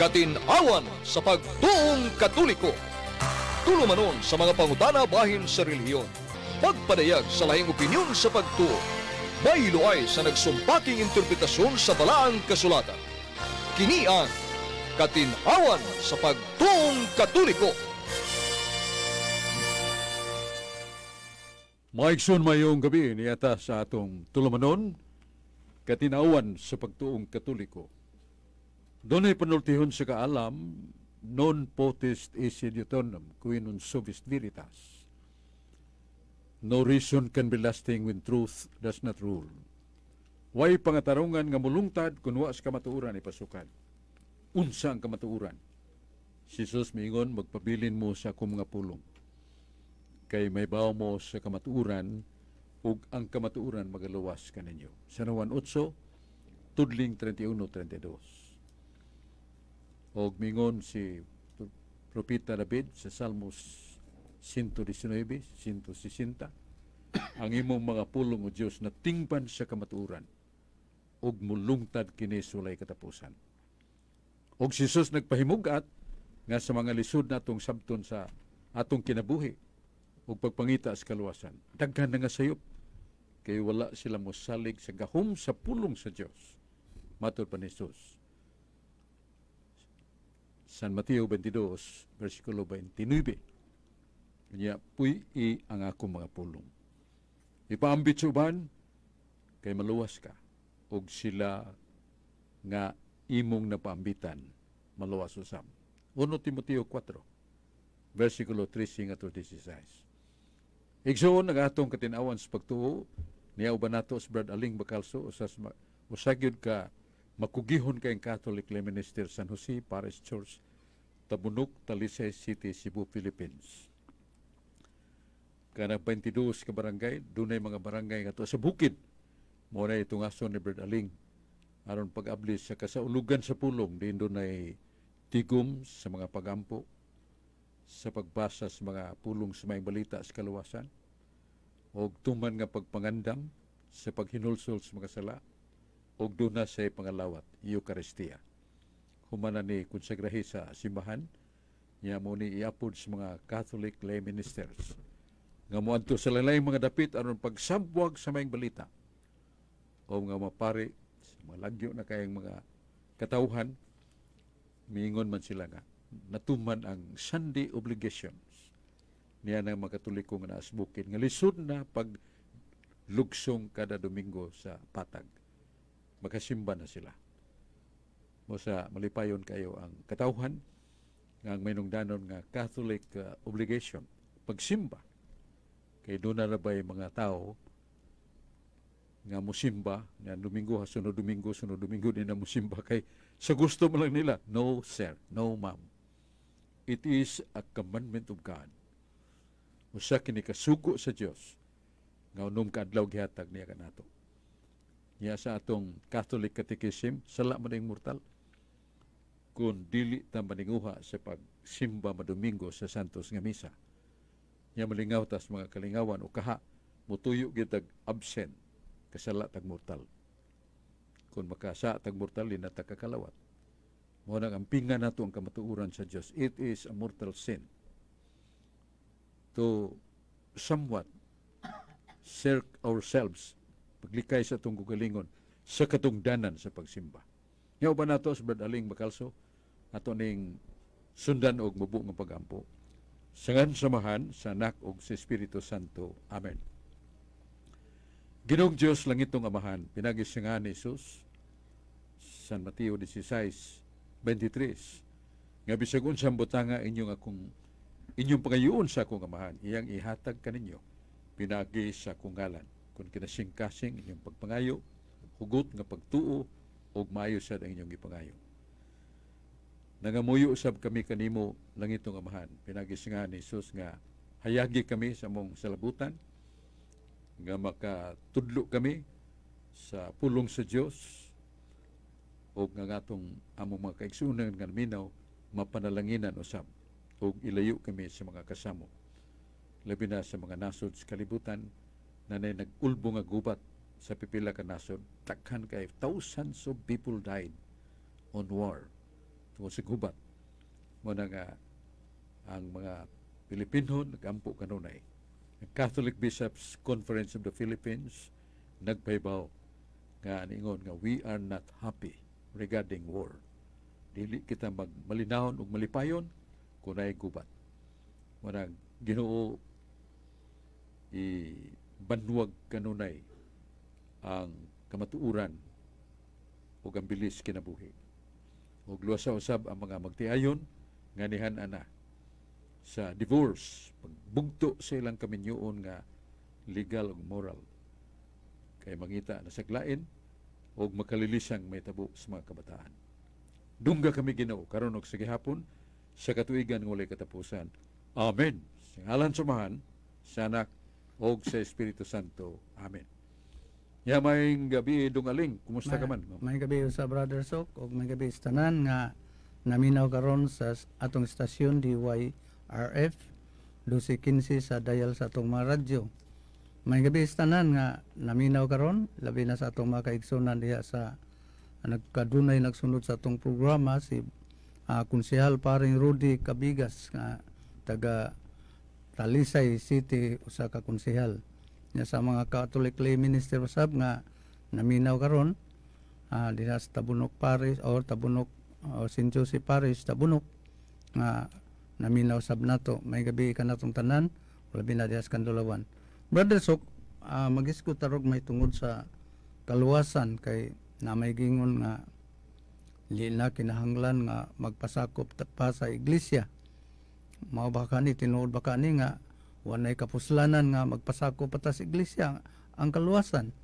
Katin-awan sa pagtuong Katoliko. Tulumanon sa mga pangutana bahin sa relihiyon. Pagpadayag sa lahing opinyon sa pagtuo. Bayluay sa nagsumpaking interpretasyon sa balaang kasulatan. Kini ang Katin-awan sa pagtuong Katoliko. Maigsoon mayong gabi niyata sa atong tulumanon, Katin-awan sa pagtuong Katoliko. Doon ay panultihon sa kaalam, non potest esse Deuteronom, qui non subis veritas. No reason can be lasting when truth does not rule. Way pangatarungan nga mulungtad kung wa sa kamatuuran ipasukan. Unsa ang kamatuuran? Si Jesus miingon, magpabilin mo sa akong mga pulong. Kay may baw mo sa kamatuuran, ug ang kamatuuran magaluwas kaninyo. Sa Juan 8, tudling 31-32. Og mingon si Propeta David sa Salmos 119, 160, ang imong mga pulong o Diyos na tingpan sa kamatuuran og mulungtad kini sulay katapusan. Og si Jesus nagpahimugat nga sa mga lisod natong sabton sa atong kinabuhi og pagpangita sa kaluwasan. Daghan na nga sayop kay wala sila mosalig sa gahom sa pulong sa Dios. Matud pa ni Jesus. San Mateo 22, versikulo 29. Kanya, puy ang akong mga pulong. Ipaambit sa uban, kay maluwas ka. Og sila nga imong napaambitan, maluwas usam. 1 Timoteo 4, versikulo 13-16. Igsoon ang atong katin-awan sa pagtuo, niya uban nato sa Brad Aling Bacalso, usagyod ka, makugihon kayong Catholic Lay Minister San Jose Parish Church, Tabunok, Talisay City, Cebu, Philippines. Kanang 22 ka barangay, dunay mga barangay nga to sa bukid. Muna itong aso ni Brad Aling. Aron pag-ablis sa kasaulugan sa pulong, din dunay tigom sa mga pagampo, sa pagbasa sa mga pulong sa may balita sa kaluwasan, o tuman nga pagpangandam sa paghinulsol sa mga sala, og duna sa pangalawat, Eucharistia. Humana ni konsagrahi sa simbahan, niya mo ni iapod sa mga Catholic lay ministers. Nga mo adto sa lalayng mga dapit aron pagsabwag sa mayang balita. O nga mapari sa mga lagyo na kayang mga katauhan, miingon man sila nga, natuman ang Sunday obligations niya ng mga Katoliko nga naasbukin. Nga lisod na paglugsong kada Domingo sa patag. Magkasimba na sila. Mo sa malipayon kayo ang katauhan nga may nungdanon nga Catholic obligation, pagsimba. Kay doon na ba mga tao nga musimba, nga Domingo, sunod Domingo din na musimba. Kay sa gusto mo lang nila, no sir, no ma'am. It is a commandment of God. Usa kini kasugo sa Dios nga unom kaadlaw gihatag niya kanato. Niya sa atong Catholic Catechism, sala man ang mortal kung dili ta maninguha sa pagsimba madomingo sa Santos nga Misa. Niya malingaw tas mga kalingawan o kaha, mutuyo gitag absent, kasala tag mortal. Kung makasa tag mortal, na kakalawat. Mo nang ampingan nato ang kamatuuran sa Dios. It is a mortal sin to somewhat shirk ourselves, paglikay sa itong gugalingon, sa katungdanan sa pagsimba. Ngayon ba nato sa Brad Aling Bacalso, ato ning sundan og mubo ng pagampo. Sangan samahan sa anak og sa Espiritu Santo. Amen. Ginoong Diyos lang itong amahan, pinagisingan ni Jesus, San Mateo 16:23, nga bisag unsang butanga inyong pangayuon sa akong amahan, iyang ihatag kaninyo, pinagi sa akong ngalan. Kung kinasing-kasing inyong pagpangayo, hugot nga pagtuo, o maayo sad ang inyong ipangayo. Nangamuyo usab kami kanimo lang itong amahan. Pinagisingan ni Jesus nga hayagi kami sa mong salabutan, nga makatudlo kami sa pulong sa Dios, o nga atong among mga kaigsunan nga minaw mapanalanginan usab, o ilayo kami sa mga kasamo. Labi na sa mga nasod sa kalibutan, na nag-ulbo nga gubat sa pipila ka nasod, takhan kay thousands of people died on war tungod sa gubat. Muna nga ang mga Pilipino nagampo kanunay. Ang Catholic Bishops Conference of the Philippines nagpaybaw nga ningon nga we are not happy regarding war. Dili kita malinawon ug malipayon kunay gubat. Muna Ginoo banwag kanunay ang kamatuuran ug ang bilis kinabuhi. Ug luwas sa usab ang mga magtiayon nganihan ana sa divorce, pagbugto sa ilang kaminyoon nga legal ug moral. Kay mangita na saglain ug makalilisang may tabo sa mga kabataan. Dungga kami Ginoo karon og sa gihapon sa katuigan nga walay katapusan. Amen. Sa ngalan sumahan sa Anak og sa Espiritu Santo. Amen. Ya maayong gabi Dungaling, kumusta ka man? May gabi sa Brother Sok ug may gabi sa tanan nga naminaw karon sa atong istasyon DYRF 1215 sa dial sa atong mga radyo. May gabi sa tanan nga naminaw karon labi na sa atong mga kaigsunan diha sa nagkadunay nagsunod sa atong programa si Konsehal paring Rudy Cabigas nga taga Talisay City usa ka konsehal nya sa mga Catholic lay minister usab nga naminaw karon diha sa Tabunok Parish or Tabunok St. Joseph Parish Tabunok nga naminaw sab nato. May gabi kanatong tanan labi na diha sa Kandulawan. Brother Sok, mag-isgot tarog may tungod sa kaluwasan kay na may gingon nga li na kinahanglan nga magpasakop pa sa iglesia. Mao ba kani tinuod ba kani nga wanay kapuslanan nga magpasakop pa sa iglesia ang kaluwasan.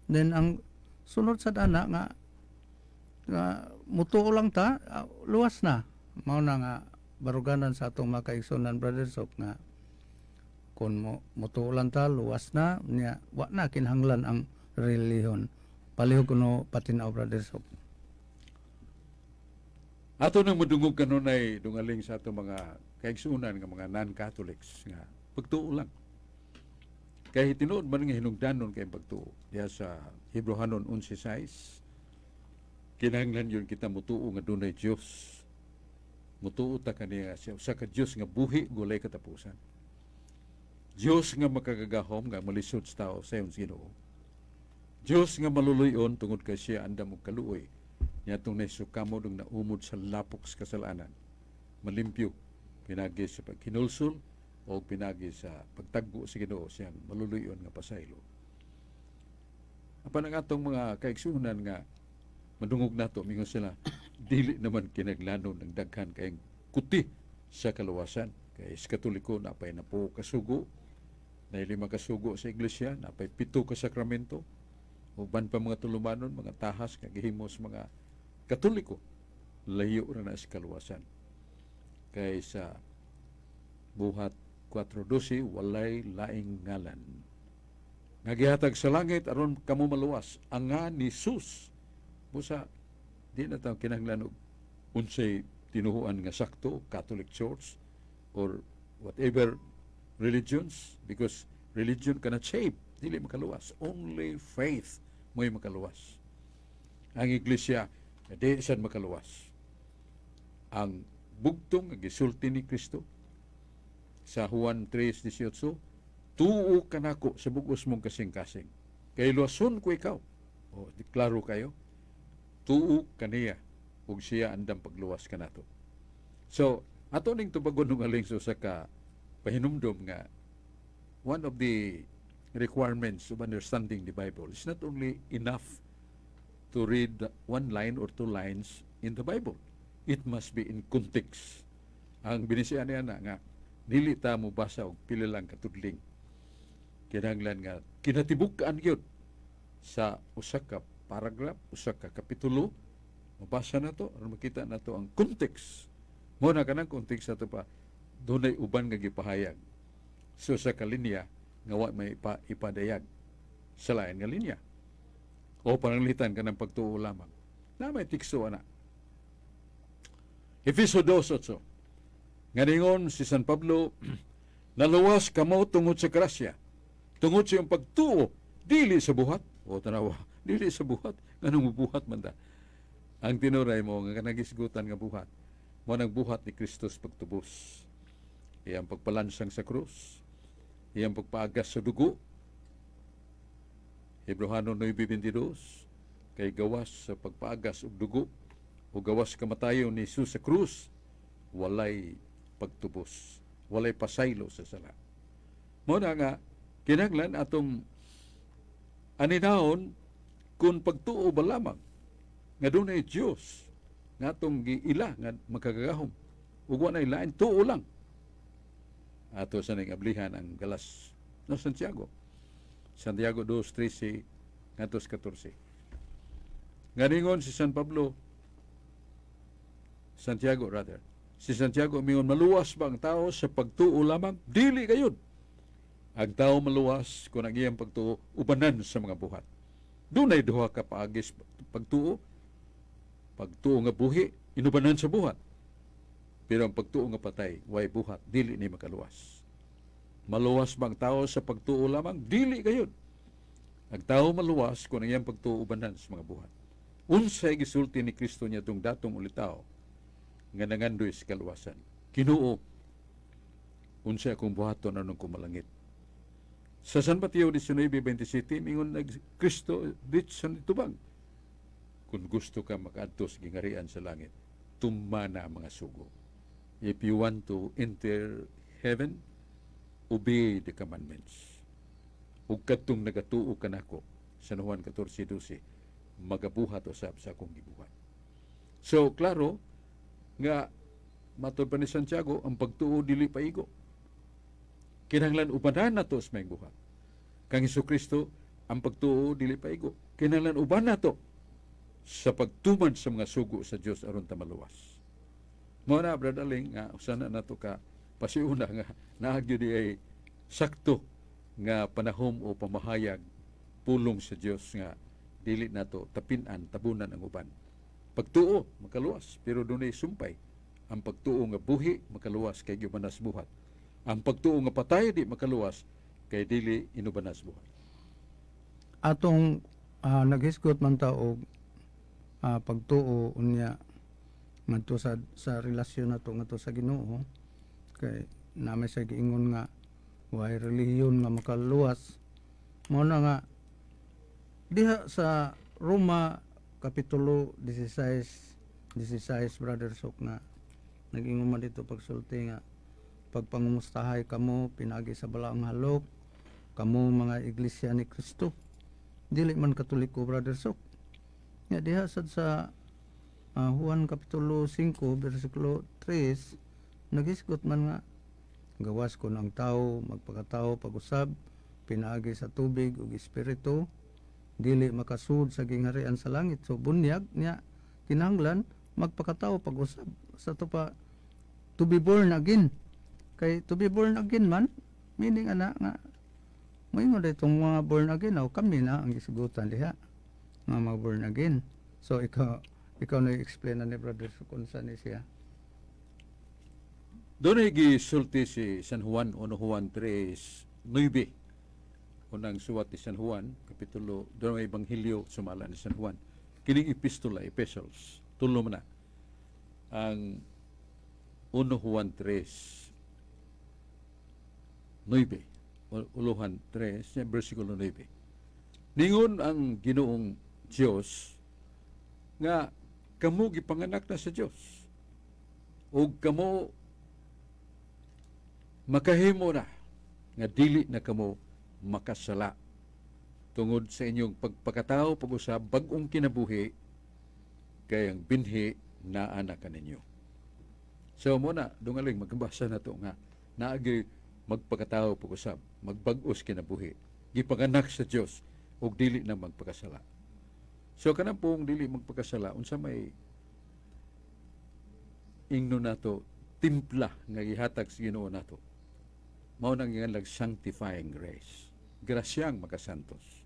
Then ang sunod sa dana nga mutuo lang ta luwas na. Mao na nga baruganan sa atong mga kaigsunan Brother Sok nga kung mutuo lang ta luwas na niya wa na kinahanglan ang relihiyon. Palihog kuno patinaw Brother Sok. Ato nang madungog kanunay Dungaling sa ato mga kaigsunan nga mga non-Catholics nga pagtuo lang. Kay tinuod man nga hinungdanon kay pagtuo. Diya sa Hebrehanon 11:6 kinahanglan yun kita mutuo nga dunay Dios. Mutuo ta kaniya siya usa ka Dios nga buhi gulay katapusan. Dios nga makagagahom nga malisod sa tao sa iyong Ginoo. Dios nga maluluyon tungod kay siya andam og kaluoy. Nya tunay sukamo dong naumod sa lapok sa kasalanan. Malimpyo pinagi sa pagkinulsol o pinagi sa pagtagbo sa Ginoo siyang maluluyon nga pasaylo. Apan ang atong mga kaigsunan nga madungog nato mingon sila dili naman kinaglanon ng daghan kayong kuti sa kaluwasan. Kay sa Katoliko napay na po kasugo, na 5 kasugo sa iglesia, napay 7 ka sakramento, uban pa mga tulumanon, mga tahas nga gihimo sa mga Katoliko, layo ra na sa kaluwasan. Kay sa buhat 4:12 walay laing ngalan nga gihatag sa langit aron kamo maluwas ang nga ni Jesus. Busa di na tayo kinahanglan og unsay tinuhuan nga sakto, Catholic Church or whatever religions, because religion cannot save, dili makaluwas. Only faith mo'y makaluwas. Ang iglesia di sad makaluwas. Ang bugtong nga gisulti ni Kristo sa Juan 3:18, tuo ka nako sa bugos mong kasing-kasing. Kay luwason ko ikaw. O, deklaro kayo. Tuo kaniya ug siya andam pagluwas kanato. So, ato ning tubagon ng aling sa ka pahinumdom nga one of the requirements of understanding the Bible is not only enough to read one line or 2 lines in the Bible. It must be in context. Ang binisihan niya na nga, dili ta mo basa og pila lang katudling. Kinahanglan nga kinatibuk-an gyud sa usa ka paragraph, usa ka kapitulo, mabasa na to, aron makita na to ang context. Mo na kanang context ato pa dunay uban nga gipahayag. So sa kalinya nga wa may ipadayag sa lain nga linya. O pananglitan ka ng pagtuo lamang. Na may tikso ana. Efeso 2:8. Nga ningon si San Pablo, naluwas kamo tungod sa grasya, tungod sa iyong pagtuo, dili sa buhat. O tanawa, dili sa buhat. Anong buhat man ta? Ang tinuray mo nga nagisgutan nga buhat, mo nang buhat ni Kristus pagtubos. Iyang pagpalansang sa krus, iyang pagpaagas sa dugo. Hebreano 9:22, kay gawas sa pagpaagas og dugo o gawas kamatayon ni Jesus sa krus, walay pagtubos, walay pasaylo sa sala. Mo na nga kinahanglan atong aninahon kung pagtuo ba lamang nga dunay Dios nga atong giila nga makagagahom ug wa nay lain tuo lang. Ato sa ning ablihan ang galas no Santiago 2:13 ngadto 14. Nganingon si San Pablo, Santiago rather, si Santiago mingon, maluwas ba ang tao sa pagtuo lamang? Dili gayud. Ang tao maluwas kung ang iyang pagtuo ubanan sa mga buhat. Dunay duha ka paagis pagtuo. Pagtuo nga buhi, inubanan sa buhat. Pero ang pagtuo nga patay, way buhat, dili ni makaluwas. Maluwas bang tao sa pagtuo lamang? Dili gayud. Ang tao maluwas kung ang iyang pagtuo ubanan sa mga buhat. Unsay gisulti ni Kristo niya itong datong ulitaw nga nangandoy sa kaluwasan. Kinuo, unsay akong buhaton anong kumalangit. Sa San Mateo 19:27, mingon nag Kristo dit sa nitubang. Kung gusto ka makaadto sa gingarian sa langit, tumana ang mga sugo. If you want to enter heaven, obey the commandments. Ug kadtong nagatuo ka nako, San Juan 14:12, magabuhat usab sa akong gibuhat. So, klaro, nga matod pa ni Santiago, ang pagtuo dili paigo. Kinahanglan ubanan nato sa may buhat. Kang Hesukristo, ang pagtuo dili paigo. Kinahanglan uban nato sa pagtuman sa mga sugo sa Dios aron ta maluwas. Mo na brother Ling, nga usana nato ka pasiuna nga naagyo di ay sakto nga panahom o pamahayag pulong sa Dios nga dili nato tapinan tabunan ang uban. Pagtuo makaluwas pero dunay sumpay. Ang pagtuo nga buhi makaluwas kay gibanas buhat. Ang pagtuo nga patay di makaluwas kay dili inubanas buhat. Atong naghisgot man ta og pagtuo unya ngadto sa relasyon nato ngadto sa Ginoo, kay namay sa giingon nga way relihiyon nga makaluwas. Mao na nga diha sa Roma kapitulo 16 brother Sok, na nag-ingon man dito pagsulti nga pagpangumustahay kamo pinagi sa balaang halok kamo mga iglesia ni Kristo, dili man Katoliko brother Sok. Nga diha sad sa Juan kapitulo 5 bersikulo 3 nagisgot man nga gawas kon ang tao magpakatao pag-usab pinaagi sa tubig ug espiritu dili makasud sa gingharian sa langit. So bunyag niya kinahanglan magpakatao pag-usab sa to pa to be born again. Kay to be born again man meaning ana nga moingon itong mga born again o kami na ang gisigutan diha nga mga born again. So ikaw na explain na ni brother kung saan ni siya. Doon ay gisulti si San Juan, 1 Juan 3:9. Unang suwat ni San Juan, kapitulo, doon ay Ebanghelyo sumala ni San Juan. Kining epistola, epistles, tulo man na. Ang 1 Juan 3:9. Uluhan 3, versikulo 9. Ningon ang Ginoong Dios nga kamo gipanganak na sa Dios. Ug kamo makahimo na nga dili na kamo makasala tungod sa inyong pagpakatao pag-usab bag-ong kinabuhi kay ang binhi naa na kaninyo. So mo na dungaling magbasa na to nga naagi magpakatao pag-usab magbag-os kinabuhi gipanganak sa Dios ug dili na magpakasala. So kanang pong dili magpakasala unsa may ingno nato timpla nga gihatag sa Ginoo nato. Mao nang ginganlag sanctifying grace. Grasyang makasantos.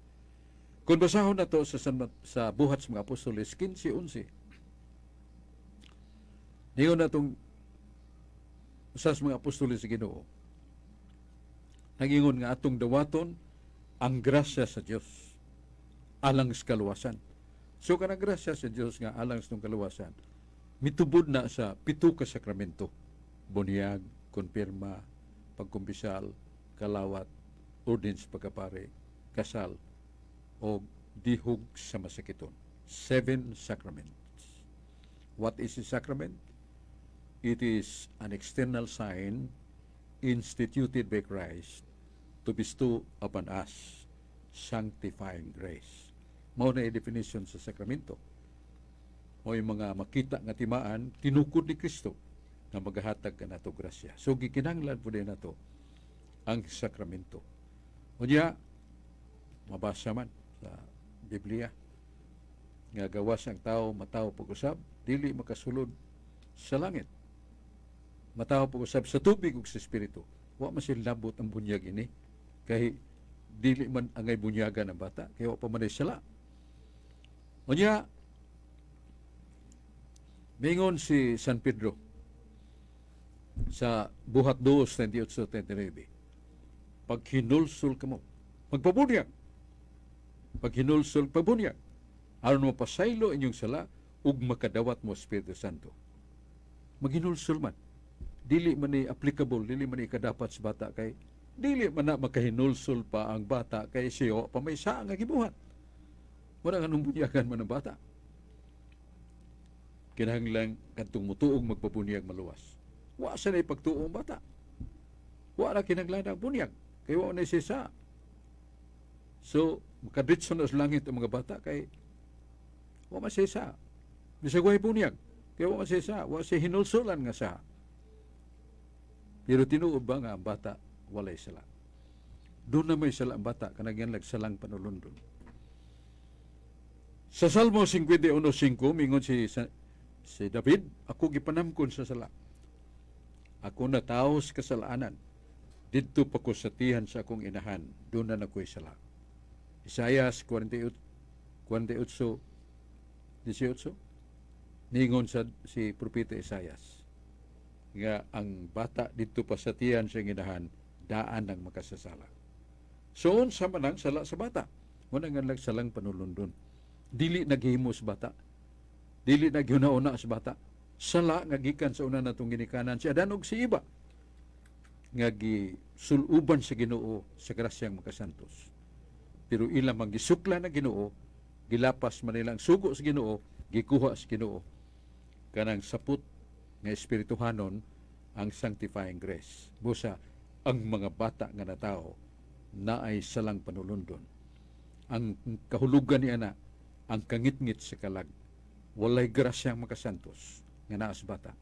Kung basahon nato sa buhat sa mga apostoles 15:11. Niyon natong usas mga apostoles sa Ginoo. Nagingon nga atong dawaton ang grasya sa Dios alang sa kaluwasan So kanang grasya sa Dios nga alang sa itong kaluwasan, mitubod na sa 7 ka sakramento: bunyag, konfirma, pagkumbisal, kalawat, ordinance pagkapare, kasal, o dihog sa masakiton. 7 sacraments. What is a sacrament? It is an external sign instituted by Christ to bestow upon us sanctifying grace. Mao na definition sa sakramento. O yung mga makita nga timaan, tinukod ni Kristo na maghahatag ka nato grasya. So gikinahanglan po din nato ang sakramento. O niya, mabasa man sa Biblia nga gawas ang tao mataw pag-usab, dili makasulod sa langit. Mataw pag-usab sa tubig ug sa espiritu. Wa man sila labot ang bunyag ini, kay dili man angay bunyagan ng bata, kay wa pa man sala. O niya, mingon si San Pedro sa buhat 2:28-29, pag hinulsul ka mo, magpabunyag. Pag hinulsul, pagbunyag. Aron mapasaylo inyong sala ug makadawat mo Espiritu Santo. Maghinulsul man. Dili man ni applicable, dili man ni kadapat sa bata, kay dili man na makahinulsul pa ang bata kay siya pa may saa nga gibuhat. Wala nga nung bunyagan man ang bata. Kinahanglan kantong mutuog magpabunyag maluwas. Wa sa na ipagtuo ang bata. Wa na kinahanglan ang bunyag, kay wa na siya saa. So, makadritso na sa langit ang mga bata, kay wa masisa. Bisag way bunyag, kaya wa masisa, wa siya hinulsulan nga sa. Pero tinuod ba nga ang bata walay sala? Doon na may sala ang bata, kanagyan salang panulundon. Sa Salmo 51:5, mingon si David, ako gipanamkon sa sala. Ako na tao sa kasalanan. Didto pa ko sa tihan sa akong inahan, doon na nakoy sala. Isaias 48:18, ningon si Propeta Isaias nga ang bata dito pa sa tiyan sa ginahan, daan ng makasasala. So, sa manang sala sa bata, muna nga salang panulundon. Dili naghimo sa bata, dili nagyuna-una sa bata, sala nga gikan sa una natong ginikanan si Adan og si Iba, nga gisuluban sa Ginoo sa grasyang makasantos. Pero ilang maggisukla na Ginoo, gilapas man nilang sugo sa Ginoo, gikuha sa Ginoo kanang saput nga espirituhanon ang sanctifying grace. Busa ang mga bata nga natao na ay salang panulundon. Ang kahulugan niya na ang kangit-ngit sa kalag, walay grasyang makasantos nga naa sa bata.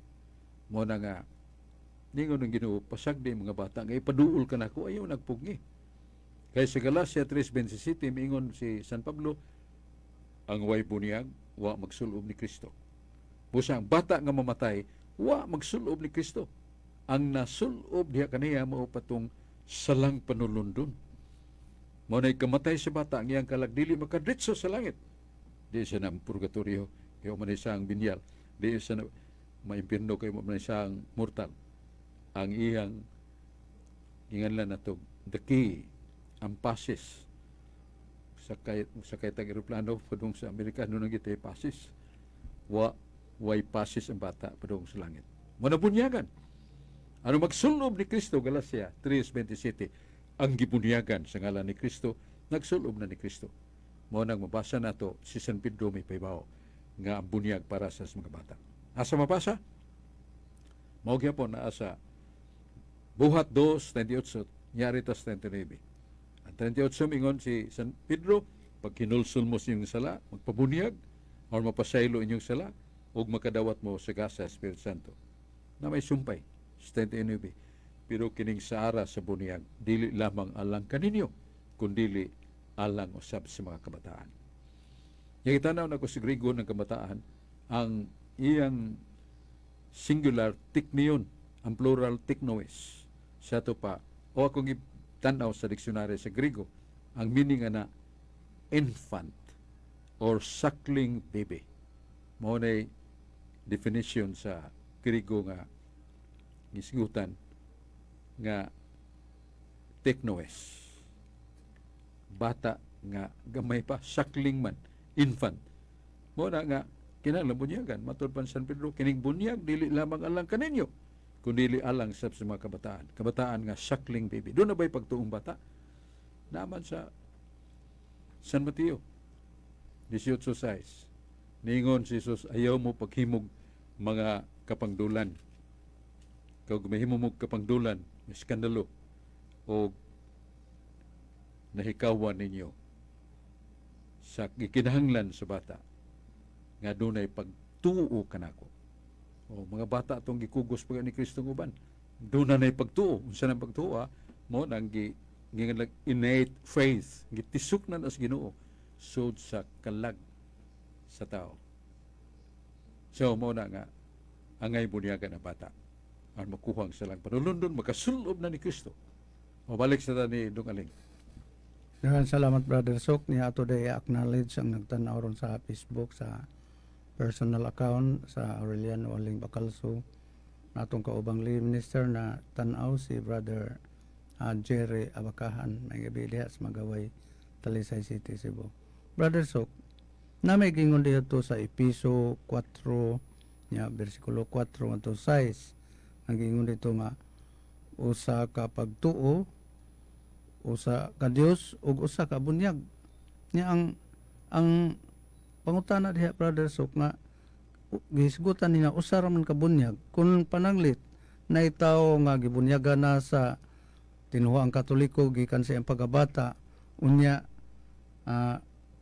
Mo na nga ningon ng Ginoo, pasagdi mga bata nga ipaduol ka nako, ayaw nagpugngi. Kaya sa Galacia 3:27, mingon si San Pablo, ang way bunyag, wa magsulob ni Kristo. Busa ang bata nga mamatay, wa magsulob ni Kristo. Ang nasulob diha kaniya mao patong salang panulundon. Mao nay kamatay sa bata, ang iyang kalag dili makadritso sa langit. Di siya ng purgatorio, kaya man siya ang binyal. Di siya na maimpirno, kaya man siya ang mortal. Ang iyang inganlan na to, the key, ang pasis sakay tag eroplano padung sa Amerikano nang gitay pasis, way pasis ang bata padung sa langit. Muna bunyagan ano magsulob ni Kristo, Galacia 3:27, ang gibunyagan sa ngalan ni Kristo, nagsulob na ni Kristo. Mo nang mabasa nato si San Pedro may paybaw nga ang bunyag para sa mga bata. Asa mabasa? Mao gyapon na asa buhat 2:38 nyari tas 39. 38 mingon si San Pedro, pag kinulsul mo sa inyong sala, magpabunyag, o mapasaylo inyong sala, o makadawat mo sa gasa Espiritu Santo. Na may sumpay, 39. Pero kining saara sa bunyag, dili lamang alang kaninyo, kundili alang usab sa mga kabataan. Yung itanaw na ko si Grigo ng kabataan, ang iyang singular tiknion, ang plural tiknoes, sa ito pa, o akong tanaw sa diksyonaryo sa Grigo, ang meaning na infant or suckling baby. Mao na definition sa Grigo nga gisigutan nga teknoes. Bata nga gamay pa, suckling man, infant. Mo na nga kinahanglan bunyagan matud pa San Pedro kining bunyag dili lamang alang kaninyo kundi alang sa mga kabataan nga suckling baby. Doon na ba'y pagtuong bata? Naman sa San Mateo 18:6 ningon si Jesus, ayaw mo paghimog mga kapangdulan. Kung mahimo mo kapangdulan, may skandalo o nahikawan ninyo sa gikinahanglan sa bata nga dunay pagtuo kanako. O mga bata atong gikugos pa ni Kristo ng uban. Doon na pagtuo. Unsa nang pagtuo mo nang innate faith, gitisuk na as Ginoo sud sa kalag sa tao. So mo na nga angay bunyagan ang bata ang makuhang silang panulundon makasulob na ni Kristo. Mabalik sa ni Dong Aling. Daghang salamat Brother Sok niya ato day acknowledge ang nagtan-aw ron sa Facebook sa personal account sa Aureliano Aling Bacalso natong kaubang Lead Minister na tan-aw si Brother Jerry Abakahan may gabi diha sa Magaway, Talisay City, Cebu. Brother Sok, na may gingon dito sa Episo 4 nya bersikulo 4 ngadto 6 ang gingon dito nga usa ka pagtuo, usa ka Dios ug usa ka bunyag. Nya ang pangutana diha Brother Sok nga gisgutan niya usa ra man ka bunyag kun pananglit na itaw nga gibunyagan na sa tinuha ang Katoliko gikan sa iyang pagabata unya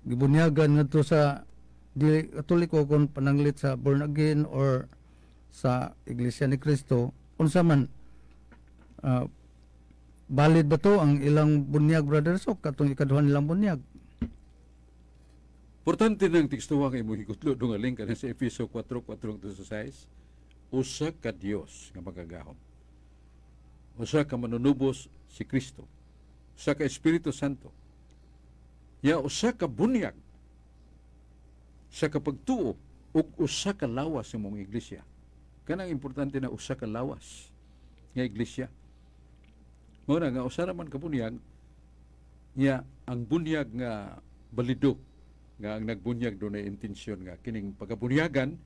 gibunyagan ngadto sa dili Katoliko kung pananglit sa born again or sa Iglesia ni Cristo unsa man valid ba to ang ilang bunyag Brother Sok katong ikaduhan nilang bunyag? Importante ng teksto nga imo higutlo Dong Aling kanang sa Efeso 4:4-6 usa ka Dios nga magagahom. Usa ka manunubos si Kristo. Usa ka Espiritu Santo. Ya usa ka bunyag sa kapagtuo ug usa ka lawas sa mong iglesia. Kanang importante na usa ka lawas nga iglesia. Mao na nga usa ra man ka bunyag ya ang bunyag nga balido nga ang nagbunyag doon ay intensyon nga kining pagkabunyagan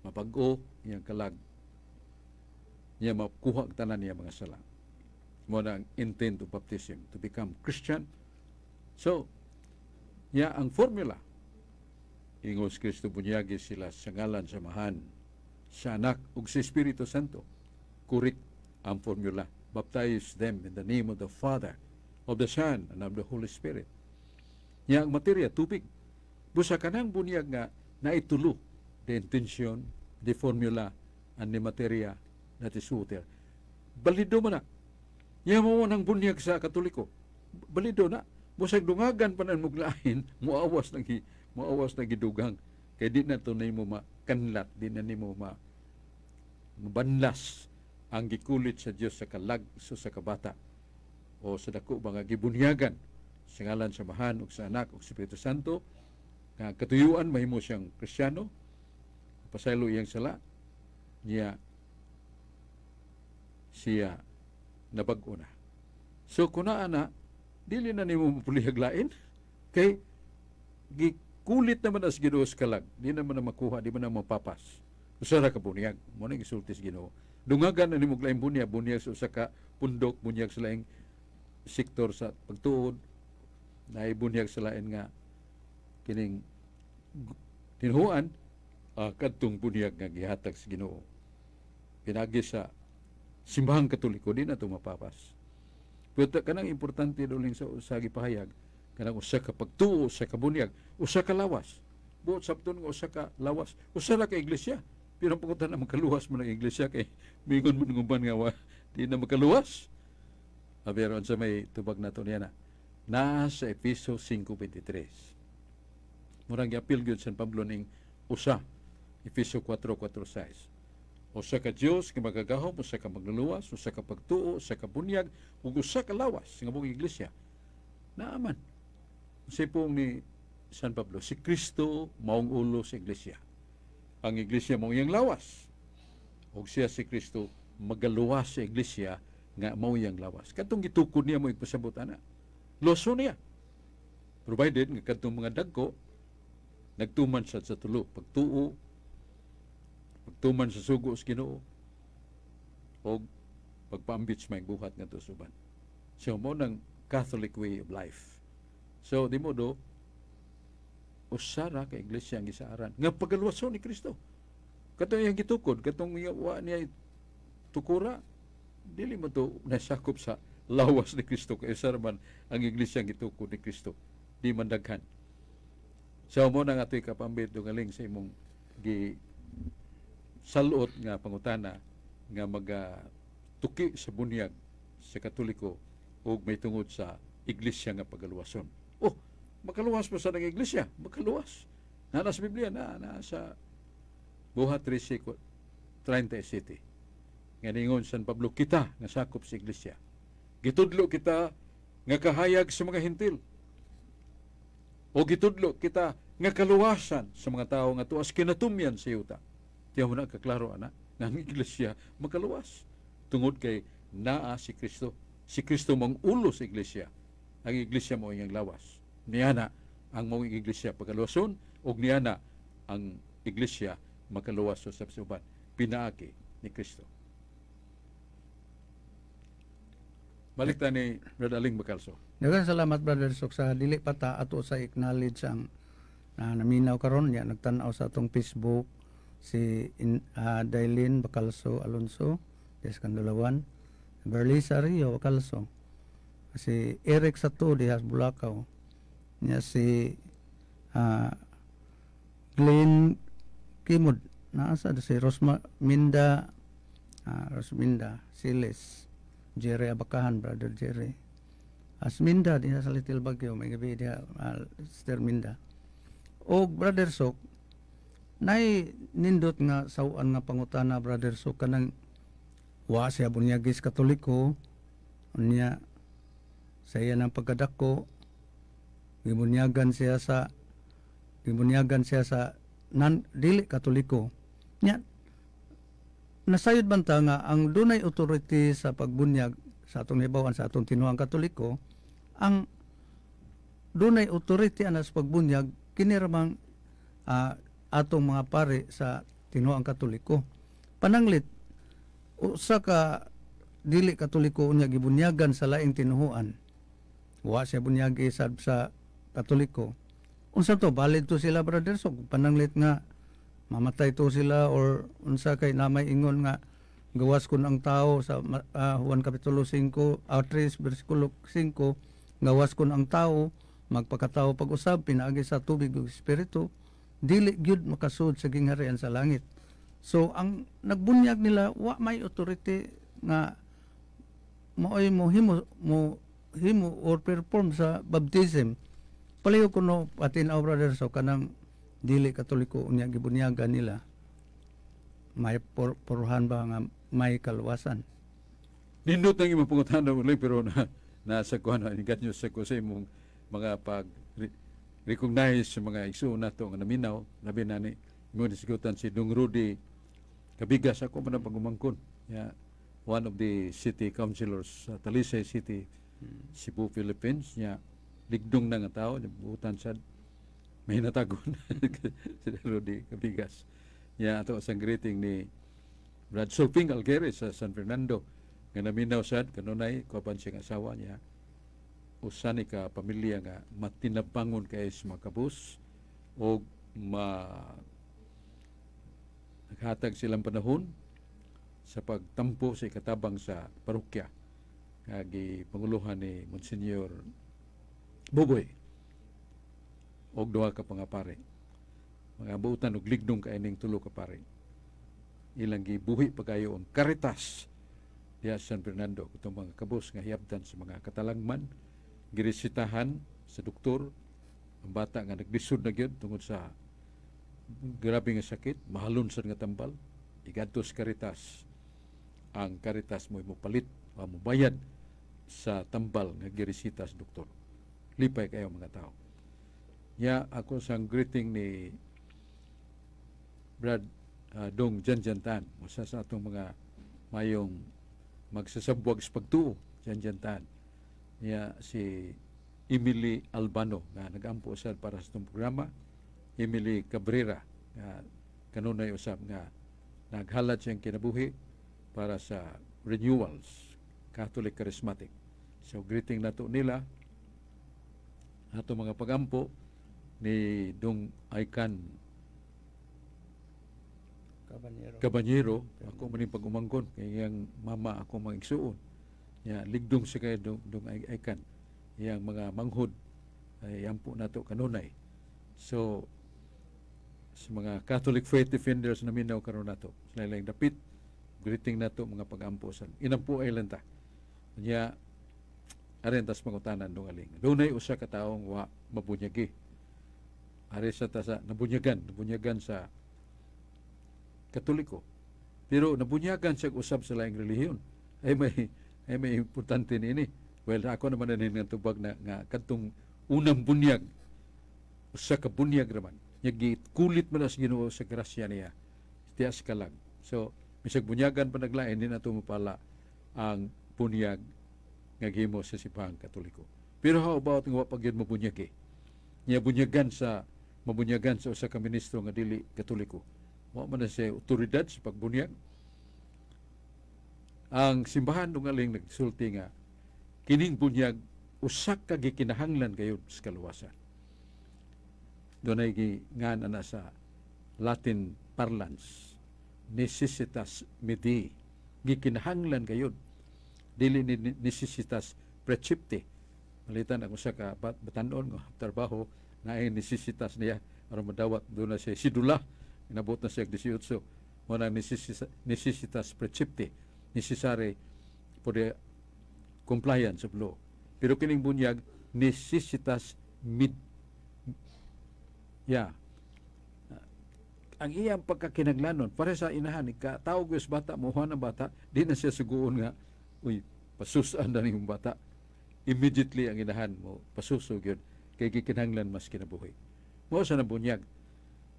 mapag-o iyang kalag niya makuha ang tanan niya mga sala. Mo na ang intent of baptism to become Christian. So niya ang formula ingos Kristo bunyagi sila sa ngalan samahan sa anak ug sa Espiritu Santo. Kurik ang formula. Baptize them in the name of the Father, of the Son, and of the Holy Spirit. Niya ang materya, tubig. Busa ka ng bunyag nga naitulo the intention, the formula, and the materya that is water. Balido mo na. Niya mo ng bunyag sa Katoliko. Balido na. Busag dungagan pa ng muglain, muawas na gidugang. Kaya di na ito na mo makanlat, di na mo mabanlas ang gikulit sa Diyos sa kalag so sa kabata o sa dako mga gibunyagan sa ngalan sa Mahan ug sa Anak ug sa Espiritu Santo nga katuyuan mahimo siyang Kristiyano pasaylo iyang sala niya siya nabag-o na. So kuna ana dili na nimo mapulihag lain kay gikulit naman as Ginoo sa kalag di naman na makuha di man na mapapas usara ka bunyag mo na gisulti sa Ginoo dungagan na nimo lain bunyag sa usa ka pundok bunyag sa laing sektor sa pagtuod na ibunyag sa lain nga kining tinuhuan kadtong bunyag nga gihatag sa Ginoo pinagi sa simbahang Katoliko di na ito mapapas. Pero kanang importante doling sa gipahayag kanang usa ka pagtuo usa ka bunyag usa ka lawas buot sabton nga usa ka lawas usa ra ka iglesia pero pagkutan na makaluwas mo ng iglesia kay mingon mo nguban nga di na makaluwas. Pero sa may tubag na ito niya na sa Efeso 5:23 murang gi-appeal gyud San Pablo ning usa Efeso 4:4-6 usa ka Dios nga magagahom usa ka magluluwas usa ka pagtuo usa ka bunyag ug usa ka lawas nga buong iglesia naaman si pong ni San Pablo si Kristo maong ulo sa iglesia ang iglesia mao iyang lawas ug siya si Kristo magaluwas sa iglesia nga mao iyang lawas kadtong gitukod niya mo ipasabot ana loso niya provided nga kadtong mga dagko nagtuman sad sa tulo, pagtuo, pagtuman sa sugo sa Ginoo, o pagpaambit sa may buhat nga tusuban. So mo nang Catholic way of life. So di mo do usara ka iglesia ang gisaaran nga pagaluwason ni Kristo. Katong iyang gitukod, katong wa niya tukura, dili mo to nasakop sa lawas ni Kristo kay sarman ang iglesia ang gitukod ni Kristo. Di man daghan. So mo nang atoy kapambit galing sa imong gi salot nga pangutana nga tuki sa bunyag sa Katoliko o may tungod sa iglesia nga pagaluwason. Oh, makaluwas pa sa ng iglesia, makaluwas. Na sa Biblia na sa Buhat 3:37. Nga ningon San Pablo, kita nga sakop sa iglesia. Gitudlo kita nga kahayag sa mga hintil. O gitudlo kita nga kaluwasan sa mga tao nga tuas kinatumyan sa yuta. Tiyan mo na kaklaro, ana, nga ang iglesia makaluwas. Tungod kay naa si Kristo. Si Kristo mong ulo sa iglesia. Ang iglesia mo iyang lawas. Niyana ang mong iglesia pagkaluwason, o niyana ang iglesia makaluwas sa suban. Pinaagi ni Kristo. Balik ta ni Brother Aling Bacalso. Daghang salamat Brother Sok sa dili pa ta ato sa acknowledge ang naminaw karon niya nagtan-aw sa atong Facebook si Dailin Bacalso Alonso, des Kandulawan, Berlisa Rio Bacalso, si Eric Sato Dihas Bulacau, niya si Glenn Kimud, naasa si Rosminda Siles, Jerry Abakahan, Brother Jerry. Asminda diha sa Little Baguio, may gabi diha Sister Minda. O Brother Sok, nay nindot nga sawaan nga pangutana Brother Sok kanang wa siya bunyagis Katoliko, unya sa iya ng pagkadako, gibunyagan siya sa dili Katoliko. Nya nasayod banta nga ang dunay authority sa pagbunyag sa atong hibawan sa atong tinuang Katoliko, ang dunay authority ana sa pagbunyag kini ramang atong mga pare sa tinuang Katoliko. Pananglit usa ka dili Katoliko unya gibunyagan sa laing tinuhuan. Wa siya bunyagi sa Katoliko. Unsa to valid to sila Brother So pananglit nga mamatay to sila or unsa kay namay ingon nga gawas kun ang tao sa Juan Kapitulo 5 3 versikulo 5, gawas kun ang tao magpakatao pag-usab pinaagi sa tubig ug espiritu, dili gyud makasud sa gingharian sa langit. So ang nagbunyag nila wa may authority nga maoy mo himo or perform sa baptism. Palayo kuno patinaw Brother So kanang dili Katoliko unya gibunyagan nila, may poruhan ba nga may kaluwasan. Nindot ang imong pangutana ulit, pero nasa kuhan na ingat nyo sa imong mga pag-recognize sa mga isu na ito nga naminaw, labi na ni mo nisigutan si Dong Rudy Kabigas, ako man ang pagumangkon. One of the city councilors sa Talisay City, Cebu, Philippines, ligdong na nga tao, buutan sa may natagon si Rudy Kabigas. Ato asang greeting ni Brad Sulping Algeres sa San Fernando nga naminaw sad kanunay kuan siyang asawa niya. Usa ni ka pamilya nga matinabangon kay sa makabus o naghatag silang panahon sa pagtampo sa ikatabang sa parokya nga gipanguluhan ni Monsignor Buboy og duha ka pangapare. Mga buutan og ligdong kaining tulo ka pare. Ilang gibuhi pa kayo ang Caritas diya San Fernando, itong mga kabus nga hiyabdan sa mga katalangman, giresitahan sa doktor ang bata nga naglisod na gyud tungod sa grabe nga sakit, mahalon sad nga tambal, igadto sa Caritas. Ang Caritas mo palit o mobayad sa tambal nga giresita sa doktor. Lipay kayo mga tao. Ako sang greeting ni Brad Dong Janjantan, usa sa atong mga mayong magsasabwag sa pagtuo, Janjantan. Si Emily Albano nga nagampo sad para sa itong programa Emily Cabrera nga kanunay usab nga naghalad siyang kinabuhi para sa renewals Catholic Charismatic. So greeting nato nila ato mga pagampo ni Dong Aikan Cabanyero. Ako man pag-umangkon kay iyang mama ako mag-igsuon. Ya ligdong siya kay Dong Aikan. Iyang mga manghod ay ampo nato kanunay. So sa mga Catholic faith defenders na minaw karon nato, sila lang dapit greeting nato mga pagampo sa inampo island ta. Nya arentas pangutanan Dong Aling. Dunay usa ka taong wa mabunyagi. Are sa ta sa nabunyagan sa Katoliko. Pero nabunyagan siya usab sa laing relihiyon. Ay may importante nini. Well, ako naman na tubag na nga kadtong unang bunyag usa ka bunyag raman. Nya kulit man as Ginoo sa grasya niya. Tiyas ka lang. So, misag bunyagan pa naglain din nato mapala ang bunyag nga gihimo sa sipahang Katoliko. Pero how about nga pag yun mabunyag Nya mabunyagan sa usa ka ministro nga dili Katoliko. Wa man na siya otoridad sa pagbunyag. Ang simbahan Dong Aling nagsulti nga kining bunyag usak ka gikinahanglan kayo sa kaluwasan. Doon ay ngan na sa Latin parlance, necessitas medi, gikinahanglan kayo. Dili ni necessitas praecipite. Malitan ang usa ka batanon nga trabaho na ay necessitas niya aron madawat doon na siya sidula. Inabot na siya 18. Muna necessitas praecipite, necessary for the compliance of law. Pero kining bunyag necessitas ang iyang pagkakinaglanon para sa inahan tawag yung bata moha ng bata di na siya suguon nga pasusaan na yung bata immediately ang inahan mo pasusog yun kay gikinahanglan mas kinabuhi mo sa nabunyag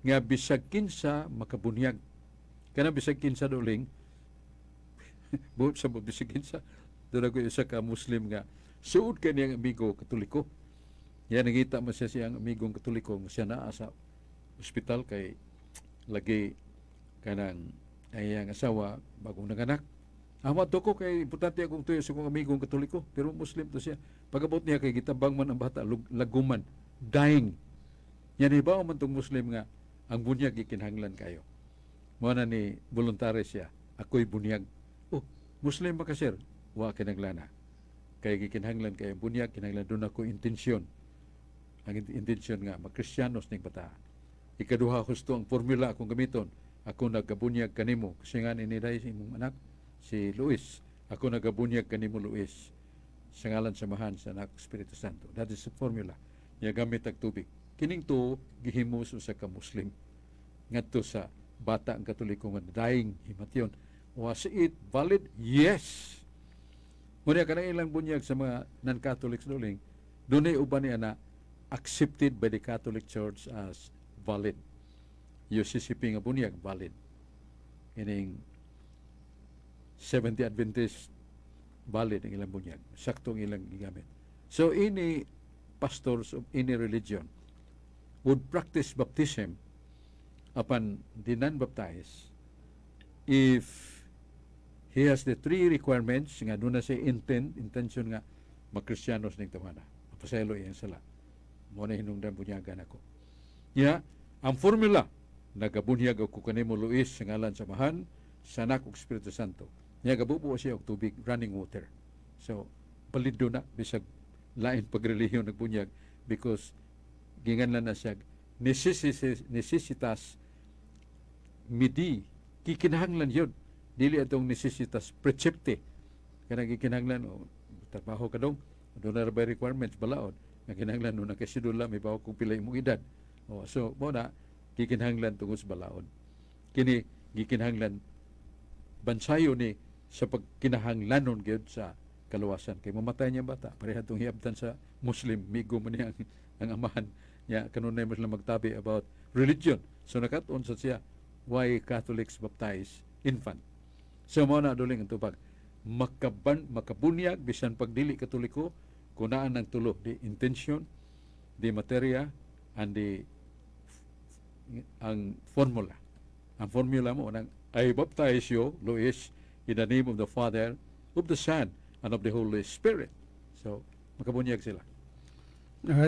nga bisag kinsa makabunyag kana bisag kinsa doling buot sa bisag kinsa doon ako isa ka Muslim nga suod kaniyang amigo Katoliko. Yan nangita mo siya siyang amigong Katoliko siya naa sa ospital kay lagi kanang ayang asawa bagong nanganak. Amat to ko kay importante akong tuyo sa kong amigong Katoliko pero Muslim to siya. Pagabot niya kay gitabang man ang bata laguman dying. Yan ibaw man tong Muslim nga ang bunyag gikinahanglan kayo. Mo na ni voluntary siya. Ako'y bunyag. Oh, Muslim ba ka sir? Wa kinaglana. Kay gikinahanglan kayo bunyag kinahanglan doon ako intensyon. Ang intensyon nga magkristiyanos ning bata. Ikaduha husto ang formula akong gamiton. Ako nagabunyag kanimo kasi nga iniday sa imong anak si Luis. Ako nagabunyag kanimo Luis. Sa ngalan samahan sa anak Espiritu Santo. That is the formula. Niya gamit ang tubig. Kining to gihimo sa ka Muslim. Ngadto sa bata ang Katoliko nga dying himatyon. Was it valid? Yes. Muna ka na ilang bunyag sa mga non-Catholics doling. Doon ay uban niya na accepted by the Catholic Church as valid. Yung CCP nga bunyag, valid. Ining 70 Adventist, valid ang ilang bunyag. Saktong ilang gigamit. So, any pastors of any religion would practice baptism upon the non-baptized if he has the three requirements nga doon na siya intention nga magkristiyanos ning tamana. Pasaylo iyang sala. Muna hinungdan bunyagan ako. Ang formula, nagabunyag ako kanimo Luis sa ngalan samahan sa anak ug Espiritu Santo. Gabubuo siya og tubig, running water. So, palido na bisag lain pagrelihiyon nagbunyag because ginganlan na siya necessitas midi kikinahanglan yun. Dili atong necessitas praecipite. Kanang gikinahanglan trabaho ka dong doon na by requirements balaod nga kinahanglan no nakasidula may bawa kung pila imong edad. So mo na gikinahanglan tungod sa balaod. Kini gikinahanglan bansayo ni sa pagkinahanglanon gyud sa kaluwasan kay mamatay niya bata pareha tong hiabtan sa Muslim migo man niya ang amahan niya kanunay mo sila magtabi about religion. So nakat-on sa siya why Catholics baptize infant. So mo na duling ang tubag makabunyag bisan pagdili Katoliko kunaan ng tulo the intention, the materia, and the ang formula. Ang formula mo nang I baptize you, Luis, in the name of the Father, of the Son, and of the Holy Spirit. So, makabunyag sila.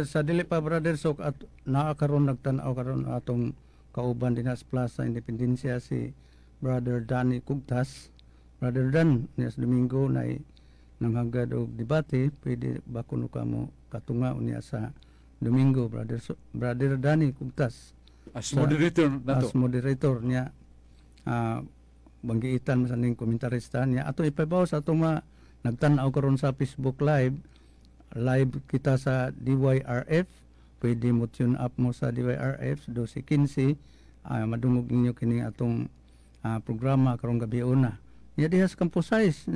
Sa dili pa brother sok at naa karon nagtan-aw karon atong kauban din sa Plaza Independencia si Brother Danny Cugtas. Brother Dan, niya sa Domingo na nanghagad og debate, pwede ba kuno ka mo katunga niya sa Domingo, Brother Danny Cugtas. As moderator na to. As moderator niya, banggiitan sa ning komentarista niya. Ato ipabaw sa atong nagtan-aw karon sa Facebook Live kita sa DYRF. Pwede mo tune up mo sa DYRF 12:15. Madungog ninyo kini atong programa karong gabi una. Niya diha sa Campusais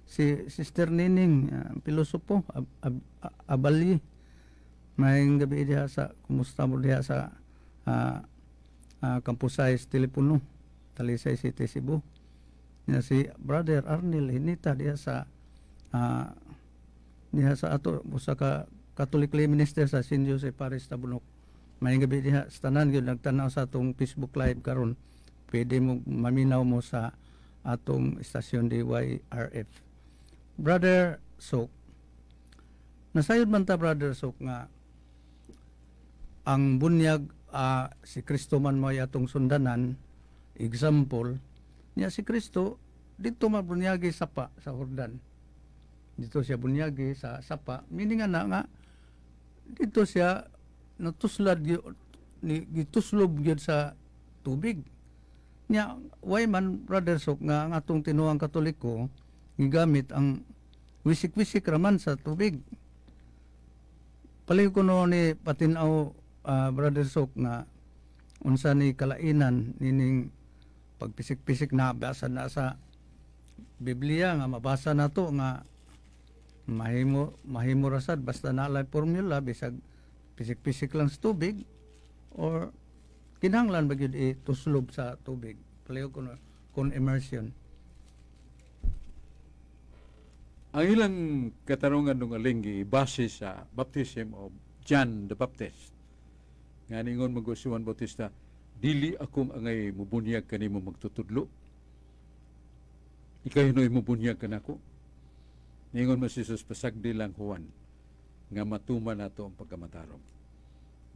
si Sister Nining, pilosopo Abali. May gabi diha sa kumusta mo diha sa Campusais telepono Talisay City, Cebu. Niya si Brother Arnel Hinita diha sa ato sa Catholic Lay Minister sa St. Joseph Parish Tabunok. May gabi diha sa tanan gyud nagtanaw sa atong Facebook Live karon. Pwede mo maminaw mo sa atong istasyon DYRF. Brother Sok, nasayod man ta Brother Sok nga ang bunyag si Kristo man mo atong sundanan. Example niya si Kristo dito mabunyagi sapa sa Jordan. Dito siya bunyagi sa sapa, meaning nga dito siya natuslad gituslob gyud sa tubig. Nya way man Brother Sok nga ang atong tinuang Katoliko gigamit ang wisik-wisik raman sa tubig. Palihog ko no ni patinaw Brother Sok nga unsa ni kalainan nining pagpisik-pisik na basa na sa Biblia nga mabasa na to nga mahimo rasad basta nalay formula bisag pisik-pisik lang sa tubig or kinahanglan ba gyud ituslob sa tubig. Palihog ko kon immersion. Ang ilang katarungan ng alinggi base sa baptism of John the Baptist. Nga ningon mag si Juan Bautista, dili akong angay mubunyag kanimo magtutudlo. Ikaw hinoy mubunyag kanako. Ningon mo si Jesus pasagdi lang Juan nga matuman nato ang pagkamatarong.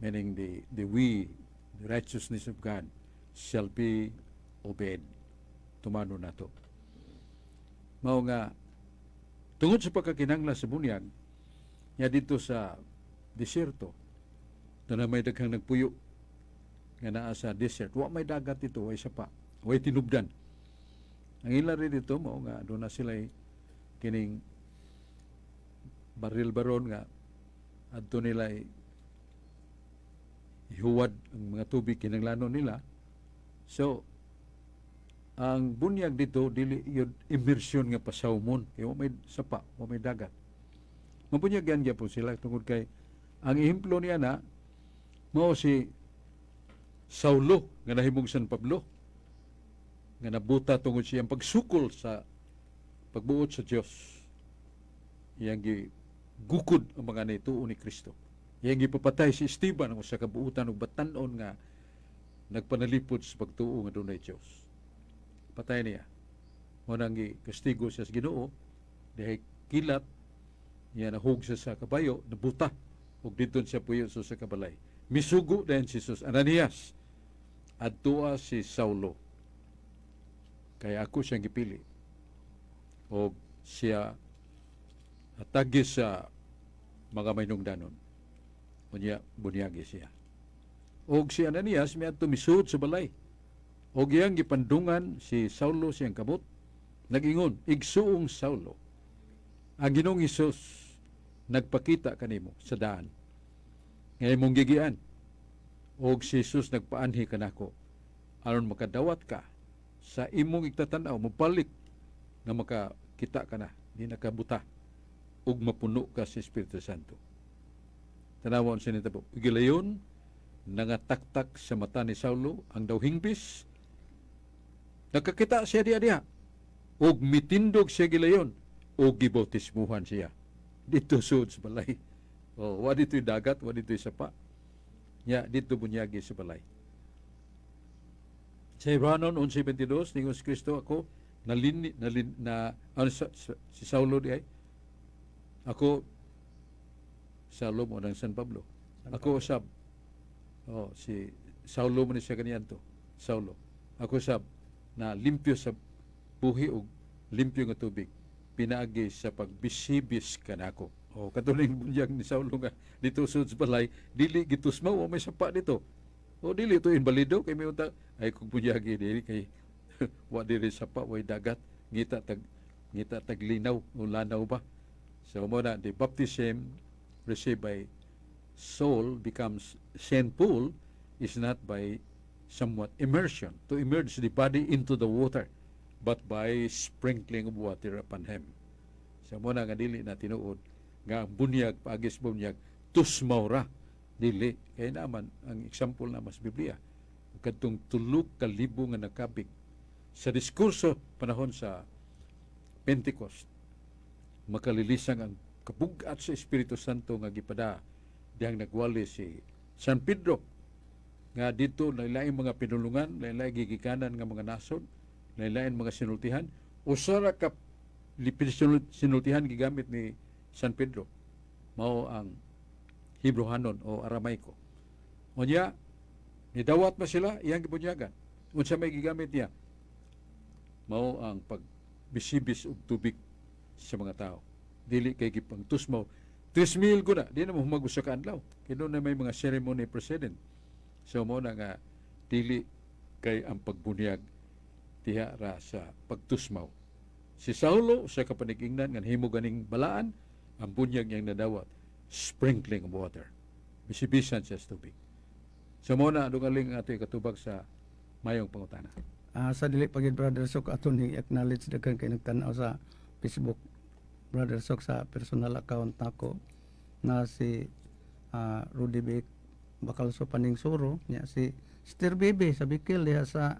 Meaning the righteousness of God shall be obeyed. Tumano nato. Mao nga tungod sa pagkakinangla sa bunyag, ya dito sa desierto, na may daghang nagpuyo nga naa sa desert. Wa may dagat ito, way sapa, way tinubdan. Ang ila rin dito, mao nga doon na sila kining baril baron nga adto nila ihuwad ang mga tubig kinanglanon nila. So ang bunyag dito dili yun immersion nga pasawmon kay wa may sapa, wa may dagat. Mabunyag yan gyapon sila tungod kay ang ehemplo niya na mao si Saulo nga nahimong San Pablo nga nabuta tungod siyang pagsukol sa pagbuot sa Dios. Iyang gugukod ang mga naituo ni Kristo. Iyang gipapatay si Esteban ang usa ka buutan og batan-on nga nagpanalipod sa pagtuo nga dunay Dios. Patay niya. Mo nang kastigo siya sa Ginoo, dahil kilat niya nahug siya sa kabayo, nabuta ug didton siya puyo sa kabalay. Misugo din si Jesus Ananias. Adtua si Saulo. Kaya ako siyang gipili. O siya atagi sa mga maynungdanon. Unya bunyagi siya. Og si Ananias may adto misuod sa balay. Og iyang gipandungan si Saulo siyang kamot. Nagingon, igsuong Saulo. Ang Ginoong Hesus nagpakita kanimo sa daan. Ngay mong gigian. Og si Jesus nagpaanhi kanako aron makadawat ka sa imong igtatanaw mabalik nga makakita ka na di nakabuta ug mapuno ka sa Espiritu Santo. Tanawon sa nitabo. Gilayon nangataktak sa mata ni Saulo ang daw hingbis. Nakakita siya diya ug mitindog siya gilayon ug gibautismuhan siya dito sud sa balay. Wa dito'y dagat, wa dito'y sapa. Nya dito bunyagi sa balay. Sa Hebreanon 11:22 ningon si Kristo, ako si Saulo di ay ako Saulo mo ng San Pablo. Ako usab si Saulo man siya kaniadto. Saulo. Ako usab na limpyo sa buhi og limpyo nga tubig pinaagi sa pagbisibis kanako. O katuling bunyag ni Saulo nga dito sa balay dili gitusmaw o may sapa dito. O dili to invalido kay may unta ay kung bunyagi dili kay wa diri sapa way dagat ngita tag linaw o lanaw ba. So mo na the baptism received by soul becomes sinful is not by somewhat immersion, to immerse the body into the water, but by sprinkling of water upon him. So mo na nga dili na tinuod nga ang bunyag, paagis bunyag, tusmaw ra. Dili. Kaya naman, ang example na mas Biblia, kadtong 3,000 nga nakabig sa diskurso panahon sa Pentecost, makalilisang ang kabugat sa Espiritu Santo nga gipada diyang nagwali si San Pedro nga dito lain-lain mga pinulungan, lain-lain gigikanan nga mga nason, lain-lain mga sinultihan, usara ka sinultihan gigamit ni San Pedro mao ang Hebrehanon o Aramaiko. Unya nidawat ba sila iyang gibunyagan unsa may gigamit niya mao ang pagbisibis og tubig sa mga tao. Dili kay gipangtusmaw 3,000 guna, di na mo humagusa ka adlaw. Kaya doon na may mga ceremony precedent. So mo na nga, dili kay ang pagbunyag tiha ra sa pagtusmaw. Si Saulo sa kapanigingnan nga himo ganing balaan, ang bunyag niyang nadawat, sprinkling of water. Bisibisan siya sa tubig. So mo na, dungaling ato katubag sa mayong pangutana. Sa dili pagid Brother Sok aton i-acknowledge daghan kay nagtan-aw sa Facebook Brother Sok sa personal account nako na si Rudy Beck bakal so paning suro nya si Stir Bibi sa Bikil diha sa